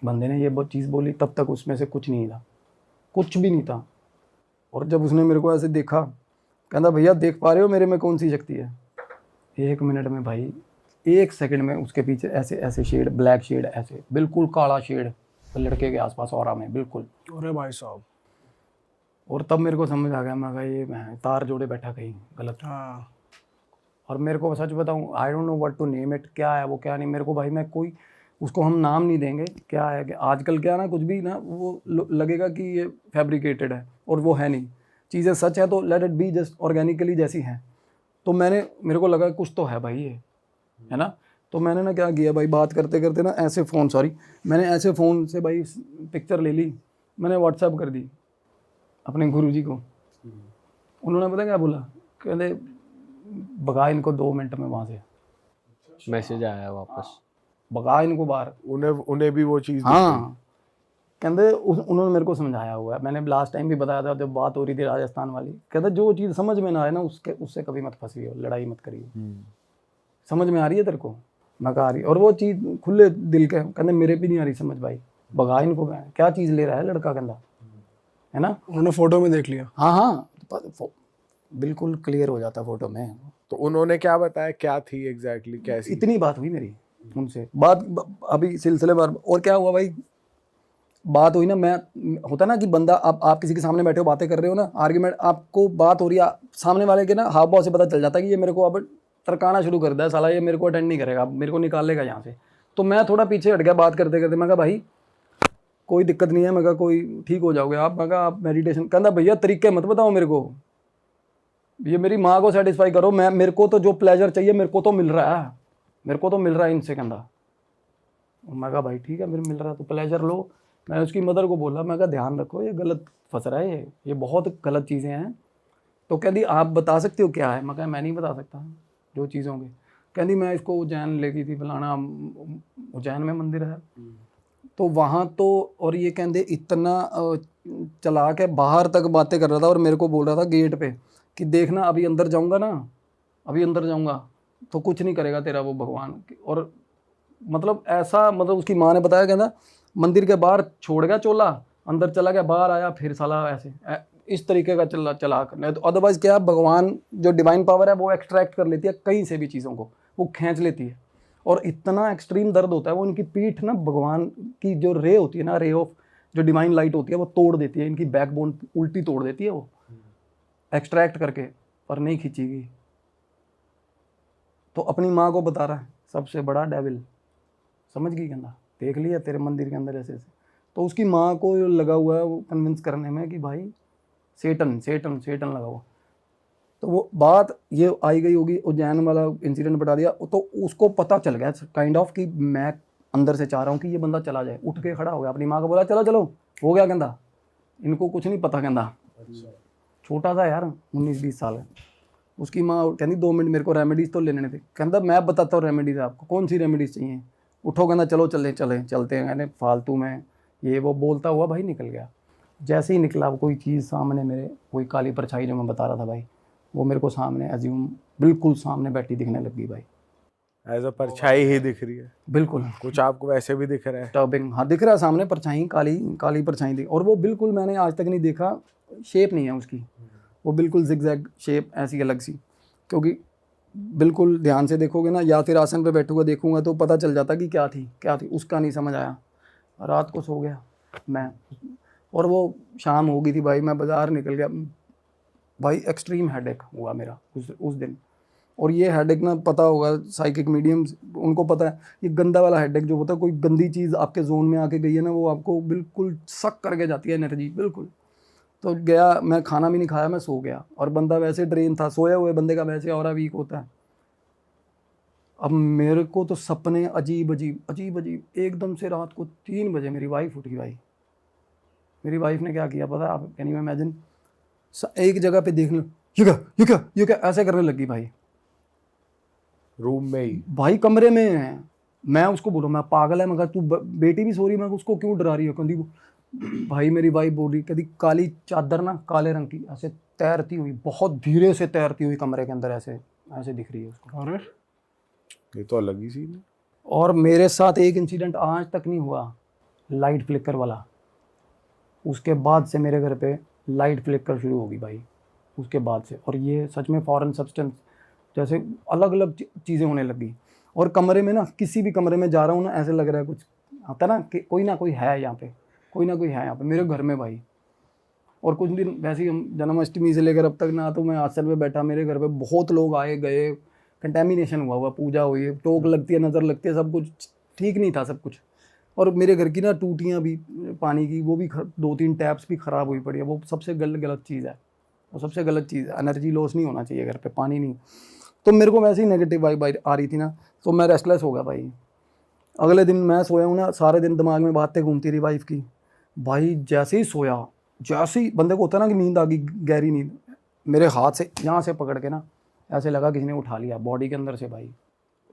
बंदे ने ये बहुत चीज़ बोली, तब तक उसमें से कुछ नहीं था, कुछ भी नहीं था। और जब उसने मेरे को ऐसे देखा, कहता भैया देख पा रहे हो मेरे में कौन सी शक्ति है। 1 मिनट में भाई, 1 सेकंड में उसके पीछे ऐसे ऐसे शेड, ब्लैक शेड, ऐसे बिल्कुल काला शेड लड़के के आसपास ऑरा में बिल्कुल। अरे भाई साहब। और तब मेरे को समझ आ गया, मैं कहा ये मैं तार जोड़े बैठा कहीं गलत। हाँ। और मेरे को सच बताऊं, I don't know what to name it, क्या है वो क्या नहीं। मेरे को भाई, मैं कोई उसको हम नाम नहीं देंगे क्या है कि आजकल क्या ना, कुछ भी ना वो लगेगा कि ये फैब्रिकेटेड है, और वो है नहीं। चीज़ें सच है तो let it be just organically जैसी हैं। तो मेरे को लगा कुछ तो है भाई ये, है ना। तो मैंने ना क्या किया भाई, बात करते करते ना ऐसे फ़ोन, मैंने ऐसे फ़ोन से भाई पिक्चर ले ली, मैंने व्हाट्सएप कर दी अपने गुरुजी को। उन्होंने पता क्या बोला, कहते भगा इनको 2 मिनट में वहाँ से। मैसेज आया वापस, भगा इनको बाहर। उन्हें भी वो चीज़, हाँ, कहते उन्होंने मेरे को समझाया हुआ है। मैंने लास्ट टाइम भी बताया था जब बात हो रही थी राजस्थान वाली। कहते जो चीज़ समझ में ना आए ना, उससे कभी मत फंसिए, लड़ाई मत करिए। समझ में आ रही है तेरे को? मैं कहा आ रही। और वो चीज़ खुले दिल के, कहते मेरे भी नहीं आ रही समझ भाई, भगा इनको। क्या चीज़ ले रहा है लड़का, कहता है ना। उन्होंने फोटो में देख लिया। हाँ, बिल्कुल क्लियर हो जाता फोटो में। तो उन्होंने क्या बताया, क्या थी एग्जैक्टली, कैसी? इतनी बात हुई मेरी उनसे, बात अभी सिलसिलेवार। और क्या हुआ भाई, बात हुई ना, मैं होता ना कि बंदा आप किसी के सामने बैठे हो बातें कर रहे हो ना, आर्ग्यूमेंट, आपको बात हो रही है, सामने वाले के ना हाव भाव से पता चल जाता है कि ये मेरे को अब तरकाना शुरू कर दिया साला, ये मेरे को अटेंड नहीं करेगा, अब मेरे को निकाल लेगा यहाँ से। तो मैं थोड़ा पीछे हट गया बात करते करते। मैं कहा भाई कोई दिक्कत नहीं है, मैं कहा कोई ठीक हो जाओगे आप, मैं कहा आप मेडिटेशन, कहता भैया तरीके मत बताओ मेरे को, ये मेरी माँ को सेटिस्फाई करो, मेरे को तो जो प्लेजर चाहिए मेरे को तो मिल रहा है, मेरे को तो मिल रहा है इनसे। कहता मैं कहा भाई ठीक है, मेरे मिल रहा है तो प्लेजर लो। मैं उसकी मदर को बोला, मैं कहा ध्यान रखो ये गलत फंस रहा है, ये बहुत गलत चीज़ें हैं। तो कहती आप बता सकते हो क्या है? मैं कहा मैं नहीं बता सकता जो चीज़ होंगी। कहती मैं इसको उज्जैन ले गई थी फलाना, उज्जैन में मंदिर है तो वहाँ तो, और ये कहते इतना चला के बाहर तक बातें कर रहा था और मेरे को बोल रहा था गेट पे कि देखना अभी अंदर जाऊँगा ना, अभी अंदर जाऊँगा तो कुछ नहीं करेगा तेरा वो भगवान। और मतलब ऐसा, मतलब उसकी माँ ने बताया, कहता मंदिर के बाहर छोड़ गया चोला, अंदर चला गया, बाहर आया फिर साला ऐसे इस तरीके का चला करना है। तो अदरवाइज क्या, भगवान जो डिवाइन पावर है वो एक्सट्रैक्ट कर लेती है कहीं से भी चीज़ों को, वो खींच लेती है। और इतना एक्सट्रीम दर्द होता है, वो इनकी पीठ ना भगवान की जो रे होती है ना, रे ऑफ जो डिवाइन लाइट होती है वो तोड़ देती है, इनकी बैकबोन उल्टी तोड़ देती है वो एक्सट्रैक्ट करके, पर नहीं खींचेगी। तो अपनी माँ को बता रहा है सबसे बड़ा डेविल, समझ गई? कहना देख लिया तेरे मंदिर के अंदर ऐसे ऐसे। तो उसकी माँ को लगा हुआ है वो कन्विंस करने में कि भाई सेटन सेटन सेटन लगा हुआ। तो वो बात ये आई गई होगी, उज्जैन वाला इंसिडेंट बता दिया तो उसको पता चल गया काइंड ऑफ कि मैं अंदर से चाह रहा हूँ कि ये बंदा चला जाए। उठ के खड़ा हो गया, अपनी माँ को बोला चलो चलो हो गया। कहता इनको कुछ नहीं पता, कहता छोटा सा यार 19-20 साल है। उसकी माँ कहती 2 मिनट मेरे को रेमेडीज़ तो लेने थे। कहता मैं बताता हूँ रेमेडीज़ आपको, कौन सी रेमेडीज़ चाहिए? उठो, कहता चलो चलते हैं। कहने फालतू में ये वो बोलता हुआ भाई निकल गया। जैसे ही निकला वो कोई चीज़ सामने मेरे, कोई काली परछाई जो मैं बता रहा था भाई, वो मेरे को सामने एज्यूम बिल्कुल सामने बैठी दिखने लगी भाई, एज अ परछाई ही दिख रही है। बिल्कुल कुछ आपको वैसे भी दिख रहा है? टर्बिंग, हाँ दिख रहा है सामने, परछाई काली काली परछाई थी। और वो बिल्कुल मैंने आज तक नहीं देखा, शेप नहीं है उसकी, वो बिल्कुल जिगजैग शेप ऐसी अलग सी। क्योंकि बिल्कुल ध्यान से देखोगे ना, या फिर आसन पे बैठूंगा देखूंगा तो पता चल जाता कि क्या थी उसका नहीं समझ आया। रात को सो गया मैं, और वो शाम हो गई थी भाई, मैं बाज़ार निकल गया भाई, एक्सट्रीम हेडेक हुआ मेरा उस दिन। और ये हेडेक ना, पता होगा साइकिक मीडियम्स उनको पता है, ये गंदा वाला हेडेक जो होता है, कोई गंदी चीज़ आपके जोन में आके गई है ना, वो आपको बिल्कुल सक करके जाती है एनर्जी बिल्कुल। तो गया, मैं खाना भी नहीं खाया, मैं सो गया। और बंदा वैसे ड्रेन था, सोए हुए बंदे का वैसे और वीक होता है। अब मेरे को तो सपने अजीब अजीब एकदम से रात को 3 बजे मेरी वाइफ उठ गई भाई। मेरी वाइफ ने क्या किया पता है आप? Can you imagine? एक जगह पे देख लो, ये क्या ऐसे करने लगी भाई, रूम में ही भाई कमरे में है। मैं उसको बोलूँ मैं पागल है, मगर तू बेटी भी सो रही, मैं उसको क्यों डरा रही है? कहती वो भाई, मेरी वाइफ बोल रही, कहती काली चादर ना काले रंग की ऐसे तैरती हुई, बहुत धीरे से तैरती हुई कमरे के अंदर ऐसे ऐसे दिख रही है उसको। अरे ये तो अलग ही सीन है। और मेरे साथ एक इंसिडेंट आज तक नहीं हुआ, लाइट फ्लिकर वाला। उसके बाद से मेरे घर पे लाइट फ्लिकर शुरू होगी भाई, उसके बाद से। और ये सच में फॉरेन सब्सटेंस जैसे अलग अलग चीज़ें होने लगी। और कमरे में ना, किसी भी कमरे में जा रहा हूँ ना, ऐसे लग रहा है कुछ आता ना कि कोई ना कोई है यहाँ पे, कोई ना कोई है यहाँ पे मेरे घर में भाई। और कुछ दिन वैसे ही हम जन्माष्टमी से लेकर अब तक ना, तो मैं आसन में बैठा, मेरे घर पे बहुत लोग आए गए, कंटेमिनेशन हुआ पूजा हुई, टोक लगती है, नज़र लगती है, सब कुछ ठीक नहीं था सब कुछ। और मेरे घर की ना टूटियाँ भी पानी की, वो भी 2-3 टैप्स भी ख़राब हुई पड़ी है। वो सबसे गलत चीज़ है, वो सबसे गलत चीज़ है। एनर्जी लॉस नहीं होना चाहिए घर पे, पानी नहीं। तो मेरे को वैसे ही नेगेटिव वाइब आ रही थी ना, तो मैं रेस्टलेस हो गया भाई। अगले दिन मैं सोया हूँ ना, सारे दिन दिमाग में बातें घूमती रही वाइफ की भाई। जैसे ही सोया, जैसे ही बंदे को होता है ना कि नींद आ गई, गहरी नींद, मेरे हाथ से यहाँ से पकड़ के ना ऐसे लगा किसी ने उठा लिया बॉडी के अंदर से भाई।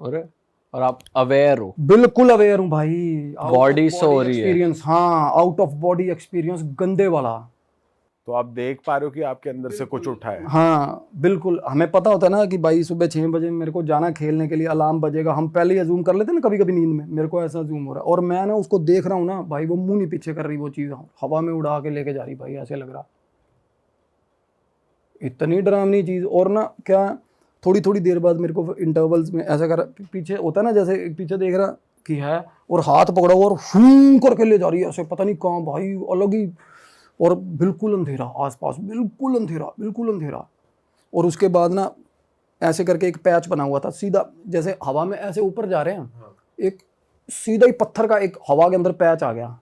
और आप अवेयर हो? बिल्कुल अवेयर हूँ भाई। बॉडी सो रही है? एक्सपीरियंस, हाँ, आउट ऑफ बॉडी एक्सपीरियंस गंदे वाला। तो आप देख पा रहे हो कि आपके अंदर से कुछ उठा है? हाँ बिल्कुल। हमें पता होता है ना कि भाई सुबह 6 बजे मेरे को जाना खेलने के लिए, अलार्म बजेगा, हम पहले ही अजूम कर लेते हैं ना कभी कभी नींद में। मेरे को ऐसा अजूम हो रहा है, और मैं ना उसको देख रहा हूँ ना भाई, वो मुंह नहीं पीछे कर रही, वो चीज़ हवा में उड़ा के लेके जा रही भाई, ऐसे लग रहा। इतनी डरावनी चीज़। और ना क्या, थोड़ी थोड़ी देर बाद मेरे को इंटरवल्स में ऐसा कर, पीछे होता है ना, जैसे पीछे देख रहा, की है और हाथ पकड़ा हुआ और फूं करके ले जा रही है ऐसे, पता नहीं कहाँ भाई, अलग ही। और बिल्कुल अंधेरा आसपास, बिल्कुल अंधेरा, बिल्कुल अंधेरा। और उसके बाद ना ऐसे करके एक पैच बना हुआ था सीधा, जैसे हवा में ऐसे ऊपर जा रहे हैं, एक सीधा ही पत्थर का एक हवा के अंदर पैच आ गया।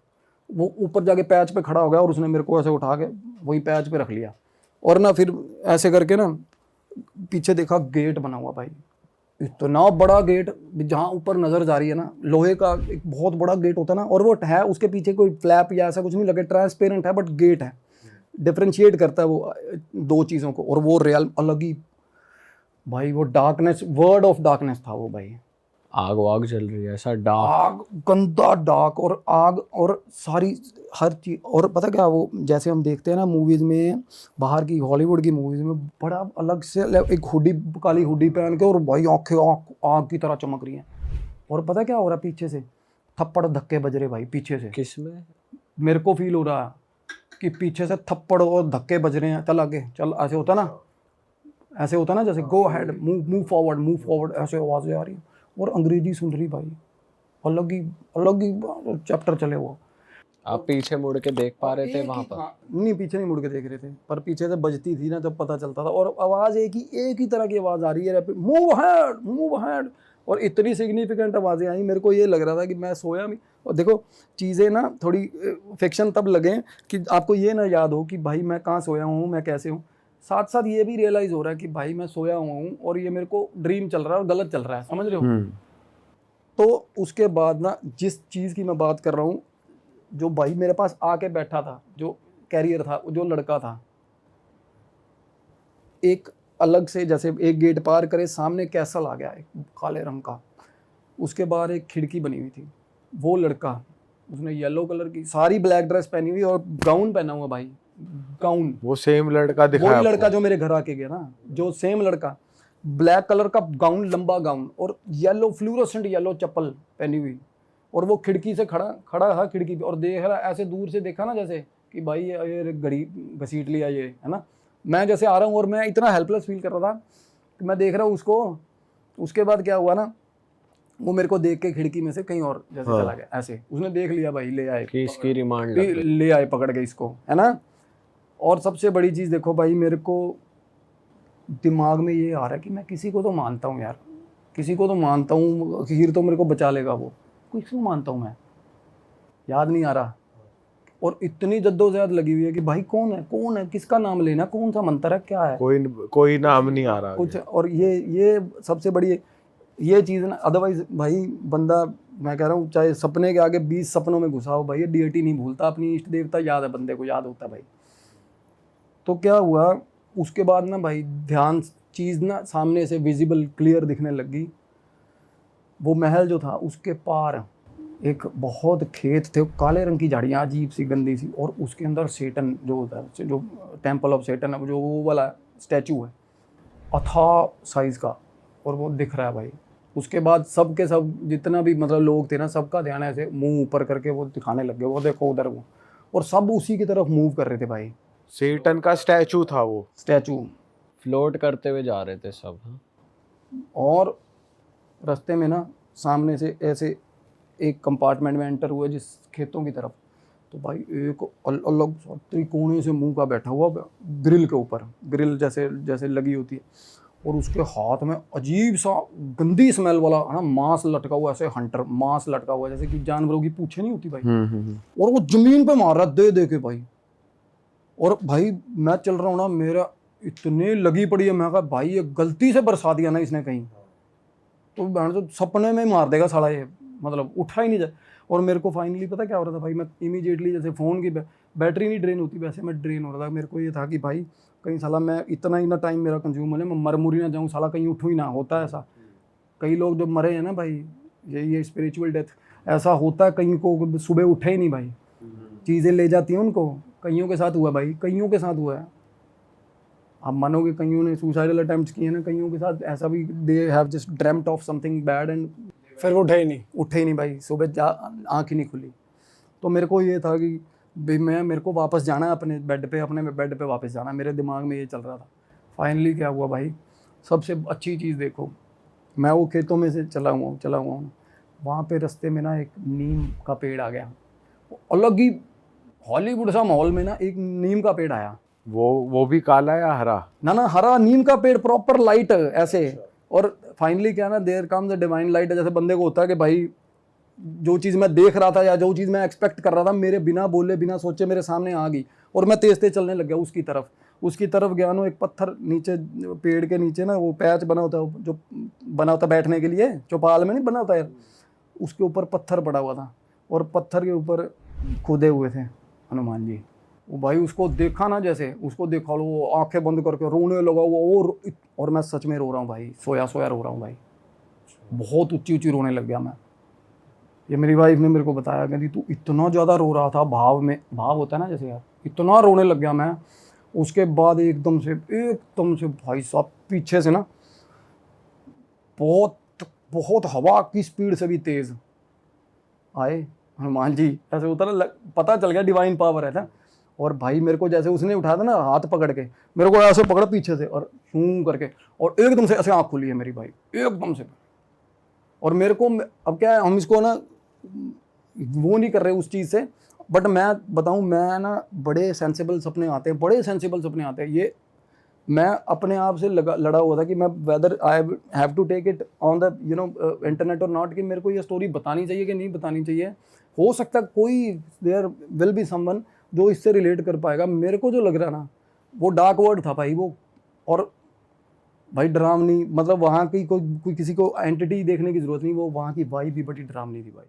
वो ऊपर जाके पैच पे खड़ा हो गया और उसने मेरे को ऐसे उठा के वही पैच पे रख लिया। और ना फिर ऐसे करके ना पीछे देखा, गेट बना हुआ भाई, इतना बड़ा गेट, जहाँ ऊपर नजर जा रही है ना, लोहे का एक बहुत बड़ा गेट होता है ना, और वो है उसके पीछे कोई फ्लैप या ऐसा कुछ नहीं लगे, ट्रांसपेरेंट है बट गेट है, डिफरेंशिएट करता है वो दो चीज़ों को। और वो रियल अलग ही भाई, वो डार्कनेस, वर्ड ऑफ डार्कनेस था वो भाई। आग वाग जल रही है ऐसा डार्क। आग, गंदा डार्क, और आग और सारी हर चीज। और पता क्या, वो जैसे हम देखते हैं ना मूवीज में, बाहर की हॉलीवुड की मूवीज में, बड़ा अलग से एक हुडी, काली हुडी पहन के, और भाई आंखें आग आग की तरह चमक रही हैं। और पता क्या हो रहा है पीछे से, थप्पड़ धक्के बज रहे भाई पीछे से। किस में? मेरे को फील हो रहा है कि पीछे से थप्पड़ और धक्के बज रहे हैं, चल आगे चल, ऐसे होता ना, ऐसे होता ना जैसे go ahead, move forward, move forward, ऐसे आवाज़ें आ रही हैं। और अंग्रेजी सुन रही भाई, अलग ही चैप्टर चले वो। आप पीछे मुड़ के देख पा रहे थे वहां पर? नहीं, पीछे नहीं मुड़ के देख रहे थे, पर पीछे से बजती थी ना, जब पता चलता था। और आवाज़ एक ही तरह की आवाज़ आ रही है, मूव हैड, मूव हैड। और इतनी सिग्निफिकेंट आवाज़ें आई, मेरे को ये लग रहा था कि मैं सोया नहीं। और देखो चीज़ें ना थोड़ी फिक्शन तब लगें कि आपको ये ना याद हो कि भाई मैं कहाँ सोया हूँ, मैं कैसे हूँ। साथ साथ ये भी रियलाइज़ हो रहा है कि भाई मैं सोया हुआ हूँ और ये मेरे को ड्रीम चल रहा है और गलत चल रहा है, समझ रहे हो। तो उसके बाद ना जिस चीज़ की मैं बात कर रहा हूँ, जो भाई मेरे पास आके बैठा था, जो कैरियर था, जो लड़का था, एक अलग से, जैसे एक गेट पार करे सामने कैसल आ गया, एक काले रंग का, उसके बाहर एक खिड़की बनी हुई थी। वो लड़का, उसने येलो कलर की सारी ब्लैक ड्रेस पहनी हुई और गाउन पहना हुआ भाई, गाउन। वो सेम लड़का दिखाया वही लड़का आपको? जो मेरे घर आके गया ना, जो सेम लड़का, ब्लैक कलर का गाउन, लंबा गाउन, और येलो फ्लूरोसेंट येलो चप्पल पहनी हुई। और वो खिड़की से खड़ा था खिड़की पे, और देख रहा, ऐसे दूर से देखा ना जैसे कि भाई ये घड़ी घसीट लिया ये, है ना। मैं जैसे आ रहा हूँ और मैं इतना हेल्पलेस फील कर रहा था कि मैं देख रहा हूँ उसको। उसके बाद क्या हुआ ना, वो मेरे को देख के खिड़की में से कहीं और जैसे चला गया, ऐसे उसने देख लिया भाई, ले आए कि इसकी रिमांड ले आए पकड़ के इसको, है ना। और सबसे बड़ी चीज़ देखो भाई, मेरे को दिमाग में ये आ रहा है कि मैं किसी को तो मानता हूँ यार, किसी को तो मानता हूँ, हीर तो मेरे को बचा लेगा, वो किसको मानता हूँ मैं, याद नहीं आ रहा। और इतनी जद्दोजहद लगी हुई है कि भाई कौन है, किसका नाम लेना, कौन सा मंत्र है, क्या है, कोई नाम नहीं आ रहा कुछ। और ये सबसे बड़ी ये चीज़ ना, अदरवाइज भाई बंदा, मैं कह रहा हूँ चाहे सपने के आगे 20 सपनों में घुसा हो भाई, ये डीएटी नहीं भूलता, अपनी इष्ट देवता याद है, बंदे को याद होता है भाई। तो क्या हुआ उसके बाद ना भाई, ध्यान चीज़ ना सामने से विजिबल क्लियर दिखने लगी। वो महल जो था उसके पार एक बहुत खेत थे, काले रंग की झाड़ियाँ अजीब सी गंदी सी, और उसके अंदर सेटन जो होता है, जो टेम्पल ऑफ सेटन है, जो वो वाला स्टैचू है अथाह साइज़ का, और वो दिख रहा है भाई। उसके बाद सब के सब जितना भी मतलब लोग थे ना, सबका ध्यान ऐसे मुंह ऊपर करके वो दिखाने लग गए, वो देखो उधर वो, और सब उसी की तरफ मूव कर रहे थे भाई। सेटन का स्टैचू था वो, स्टैचू फ्लोट करते हुए जा रहे थे सब। हाँ? और रास्ते में ना सामने से ऐसे एक कंपार्टमेंट में एंटर हुए जिस खेतों की तरफ, तो भाई एक अलग त्रिकोणे से मुंह का बैठा हुआ ग्रिल के ऊपर, ग्रिल जैसे लगी होती है, और उसके हाथ में अजीब सा गंदी स्मेल वाला है ना मांस लटका हुआ, ऐसे हंटर मांस लटका हुआ, जैसे कि जानवरों की पूंछें नहीं होती भाई, और वो जमीन पे मार रहा दे के भाई। और भाई मैं चल रहा हूँ ना, मेरा इतने लगी पड़ी है, मैं कहा भाई ये गलती से बरसा दिया ना इसने कहीं, तो बहन तो सपने में मार देगा साला ये, मतलब उठा ही नहीं जाए। और मेरे को फाइनली पता क्या हो रहा था भाई, मैं इमीडिएटली जैसे फ़ोन की बैटरी नहीं ड्रेन होती वैसे मैं ड्रेन हो रहा था। मेरे को ये था कि भाई कहीं साला मैं इतना ही ना टाइम मेरा कंज्यूम हो जाए, मैं मर मुरी ना जाऊँ साला, कहीं उठूँ ही ना। होता है ऐसा, कई लोग जब मरे हैं ना भाई, ये स्पिरिचुअल डेथ ऐसा होता है, कहीं को सुबह उठे ही नहीं भाई, चीज़ें ले जाती हैं उनको। कईयों के साथ हुआ भाई, कईयों के साथ हुआ है। आप मानोगे कईयों ने सुसाइडल अटेम्प्ट्स किए ना, कईयों के साथ ऐसा भी, they have just dreamed of something bad and फिर वो उठे ही नहीं भाई, सुबह आँख ही नहीं खुली। तो मेरे को ये था कि भाई मेरे को वापस जाना है अपने बेड पे वापस जाना है, मेरे दिमाग में ये चल रहा था। फाइनली क्या हुआ भाई, सबसे अच्छी चीज़ देखो, मैं वो खेतों में से चला हुआ हूँ, वहाँ पे रास्ते में ना एक नीम का पेड़ आ गया, अलग ही हॉलीवुड सा माहौल में ना एक नीम का पेड़ आया। वो भी काला या हरा? ना हरा नीम का पेड़, प्रॉपर लाइट ऐसे। और फाइनली क्या ना, there comes the divine light. जैसे बंदे को होता है कि भाई जो चीज़ मैं देख रहा था या जो चीज़ मैं एक्सपेक्ट कर रहा था, मेरे बिना बोले बिना सोचे मेरे सामने आ गई, और मैं तेज तेज चलने लग गया उसकी तरफ गया ना। एक पत्थर नीचे, पेड़ के नीचे ना वो पैच बना होता है, जो बना होता है बैठने के लिए, चौपाल में नहीं बना होता यार, उसके ऊपर पत्थर पड़ा हुआ था, और पत्थर के ऊपर खुदे हुए थे हनुमान जी। वो भाई उसको देखा ना, जैसे उसको देखा लो, वो आंखें बंद करके रोने लगा वो, और मैं सच में रो रहा हूँ भाई, सोया सोया रो रहा हूँ भाई, बहुत ऊंची ऊंची रोने लग गया मैं। ये मेरी वाइफ ने मेरे को बताया, कहती तू इतना ज़्यादा रो रहा था, भाव होता है ना जैसे यार, इतना रोने लग गया मैं। उसके बाद एकदम से भाई साहब पीछे से ना बहुत बहुत हवा की स्पीड से भी तेज आए हनुमान जी। ऐसे होता ना, पता चल गया डिवाइन पावर है ना। और भाई मेरे को जैसे उसने उठाया था ना हाथ पकड़ के, मेरे को ऐसे पकड़ा पीछे से और शूं करके, और एकदम से ऐसे आँख खुली है मेरी भाई, एकदम से। और मेरे को अब क्या है, हम इसको ना वो नहीं कर रहे उस चीज़ से, बट मैं बताऊं, मैं ना बड़े सेंसिबल सपने आते हैं ये मैं अपने आप से लड़ा हुआ था कि मैं whether I have to take it on the internet और नॉट, कि मेरे को ये स्टोरी बतानी चाहिए कि नहीं बतानी चाहिए। हो सकता है कोई देयर विल बी समवन जो इससे रिलेट कर पाएगा। मेरे को जो लग रहा ना, वो डार्क वर्ड था भाई वो, और भाई डरावनी, मतलब वहाँ की कोई किसी को एंटिटी देखने की जरूरत नहीं, वो वहाँ की वाइब भी बड़ी डरावनी थी भाई।